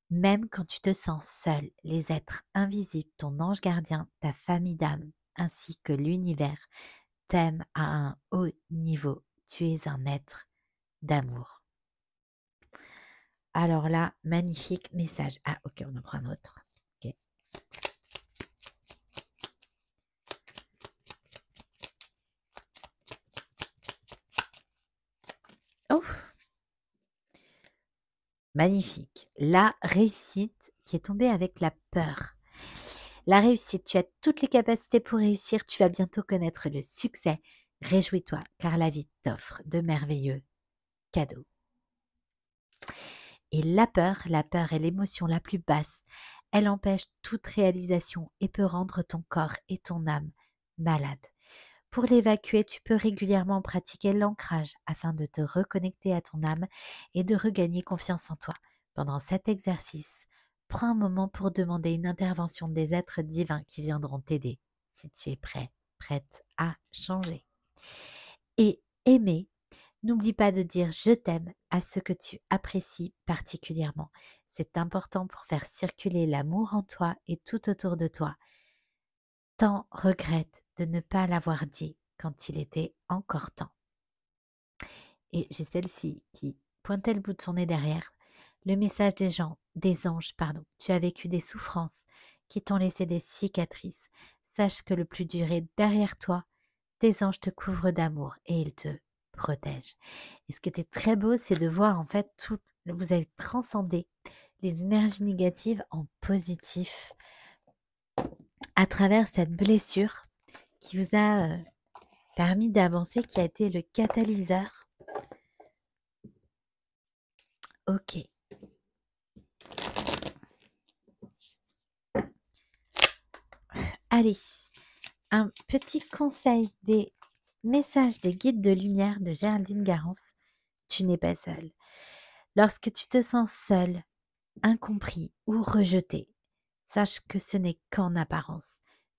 même quand tu te sens seul. Les êtres invisibles, ton ange gardien, ta famille d'âme, ainsi que l'univers, t'aiment à un haut niveau. Tu es un être d'amour. Alors là, magnifique message. Ah, ok, on en prend un autre. Ok. Oh, magnifique. La réussite qui est tombée avec la peur. La réussite, tu as toutes les capacités pour réussir. Tu vas bientôt connaître le succès. Réjouis-toi, car la vie t'offre de merveilleux cadeaux. Et la peur est l'émotion la plus basse. Elle empêche toute réalisation et peut rendre ton corps et ton âme malades. Pour l'évacuer, tu peux régulièrement pratiquer l'ancrage afin de te reconnecter à ton âme et de regagner confiance en toi. Pendant cet exercice, prends un moment pour demander une intervention des êtres divins qui viendront t'aider si tu es prêt, prête à changer. Et aimer, n'oublie pas de dire je t'aime à ceux que tu apprécies particulièrement. C'est important pour faire circuler l'amour en toi et tout autour de toi. Tant regrette de ne pas l'avoir dit quand il était encore temps. Et j'ai celle-ci qui pointait le bout de son nez derrière. Le message des anges, pardon. Tu as vécu des souffrances qui t'ont laissé des cicatrices. Sache que le plus dur est derrière toi. Tes anges te couvrent d'amour et ils te protègent. Et ce qui était très beau, c'est de voir en fait vous avez transcendé les énergies négatives en positif à travers cette blessure qui vous a permis d'avancer, qui a été le catalyseur. Ok. Allez, un petit conseil des messages des guides de lumière de Géraldine Garance. Tu n'es pas seul. Lorsque tu te sens seul, incompris ou rejeté, sache que ce n'est qu'en apparence.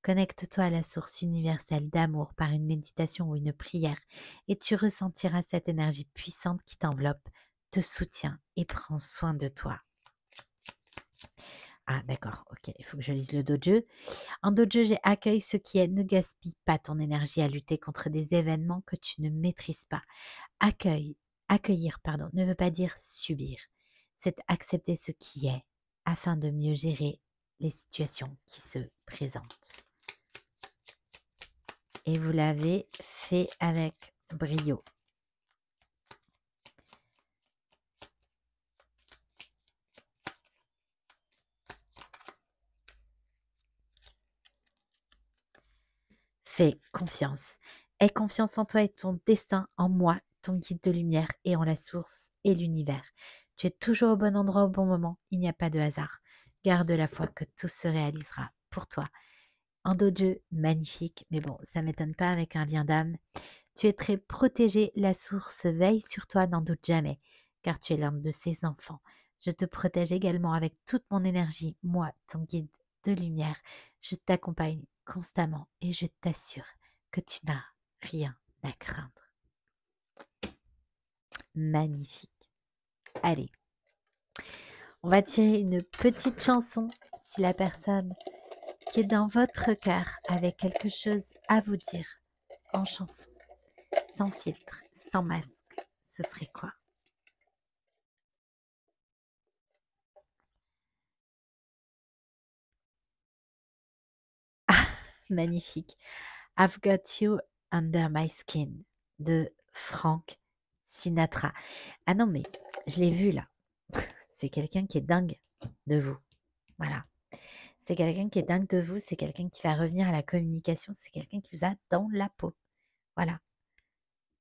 Connecte-toi à la source universelle d'amour par une méditation ou une prière et tu ressentiras cette énergie puissante qui t'enveloppe, te soutient et prend soin de toi. Ah d'accord, ok, il faut que je lise le dojo. En dojo, j'ai accueille ce qui est, ne gaspille pas ton énergie à lutter contre des événements que tu ne maîtrises pas. Accueille, accueillir, pardon, ne veut pas dire subir. C'est accepter ce qui est afin de mieux gérer les situations qui se présentent. Et vous l'avez fait avec brio. Fais confiance. Aie confiance en toi et ton destin, en moi, ton guide de lumière et en la source et l'univers. Tu es toujours au bon endroit au bon moment. Il n'y a pas de hasard. Garde la foi que tout se réalisera pour toi. En dojo, magnifique, mais bon, ça m'étonne pas avec un lien d'âme. Tu es très protégé, la source veille sur toi, n'en doute jamais, car tu es l'un de ses enfants. Je te protège également avec toute mon énergie, moi, ton guide de lumière. Je t'accompagne constamment et je t'assure que tu n'as rien à craindre. Magnifique. Allez, on va tirer une petite chanson si la personne qui est dans votre cœur avait quelque chose à vous dire en chanson, sans filtre, sans masque. Ce serait quoi? Ah, magnifique. I've Got You Under My Skin de Frank Sinatra. Ah non, mais je l'ai vu là. C'est quelqu'un qui est dingue de vous. Voilà. C'est quelqu'un qui est dingue de vous. C'est quelqu'un qui va revenir à la communication. C'est quelqu'un qui vous a dans la peau. Voilà.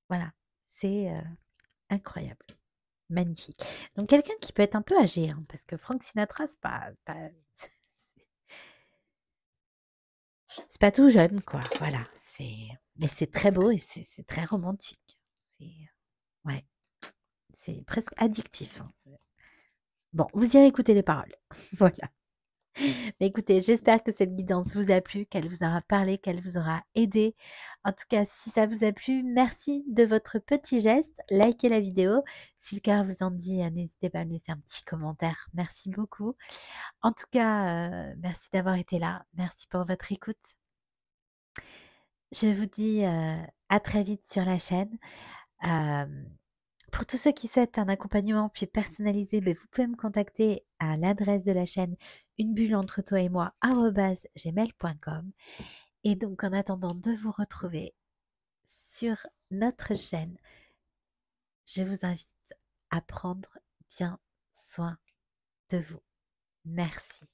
Voilà. C'est incroyable. Magnifique. Donc quelqu'un qui peut être un peu âgé, hein, parce que Frank Sinatra, c'est pas tout jeune, quoi. Voilà. Mais c'est très beau et c'est très romantique. C'est, ouais, c'est presque addictif, hein. Bon, vous irez écouter les paroles. Voilà. Mais écoutez, j'espère que cette guidance vous a plu, qu'elle vous aura parlé, qu'elle vous aura aidé. En tout cas, si ça vous a plu, merci de votre petit geste. Likez la vidéo. Si le cœur vous en dit, n'hésitez pas à me laisser un petit commentaire. Merci beaucoup. En tout cas, merci d'avoir été là. Merci pour votre écoute. Je vous dis à très vite sur la chaîne. Pour tous ceux qui souhaitent un accompagnement puis personnalisé, vous pouvez me contacter à l'adresse de la chaîne une bulle entre toi et moi @gmail.com. Et donc en attendant de vous retrouver sur notre chaîne, je vous invite à prendre bien soin de vous. Merci.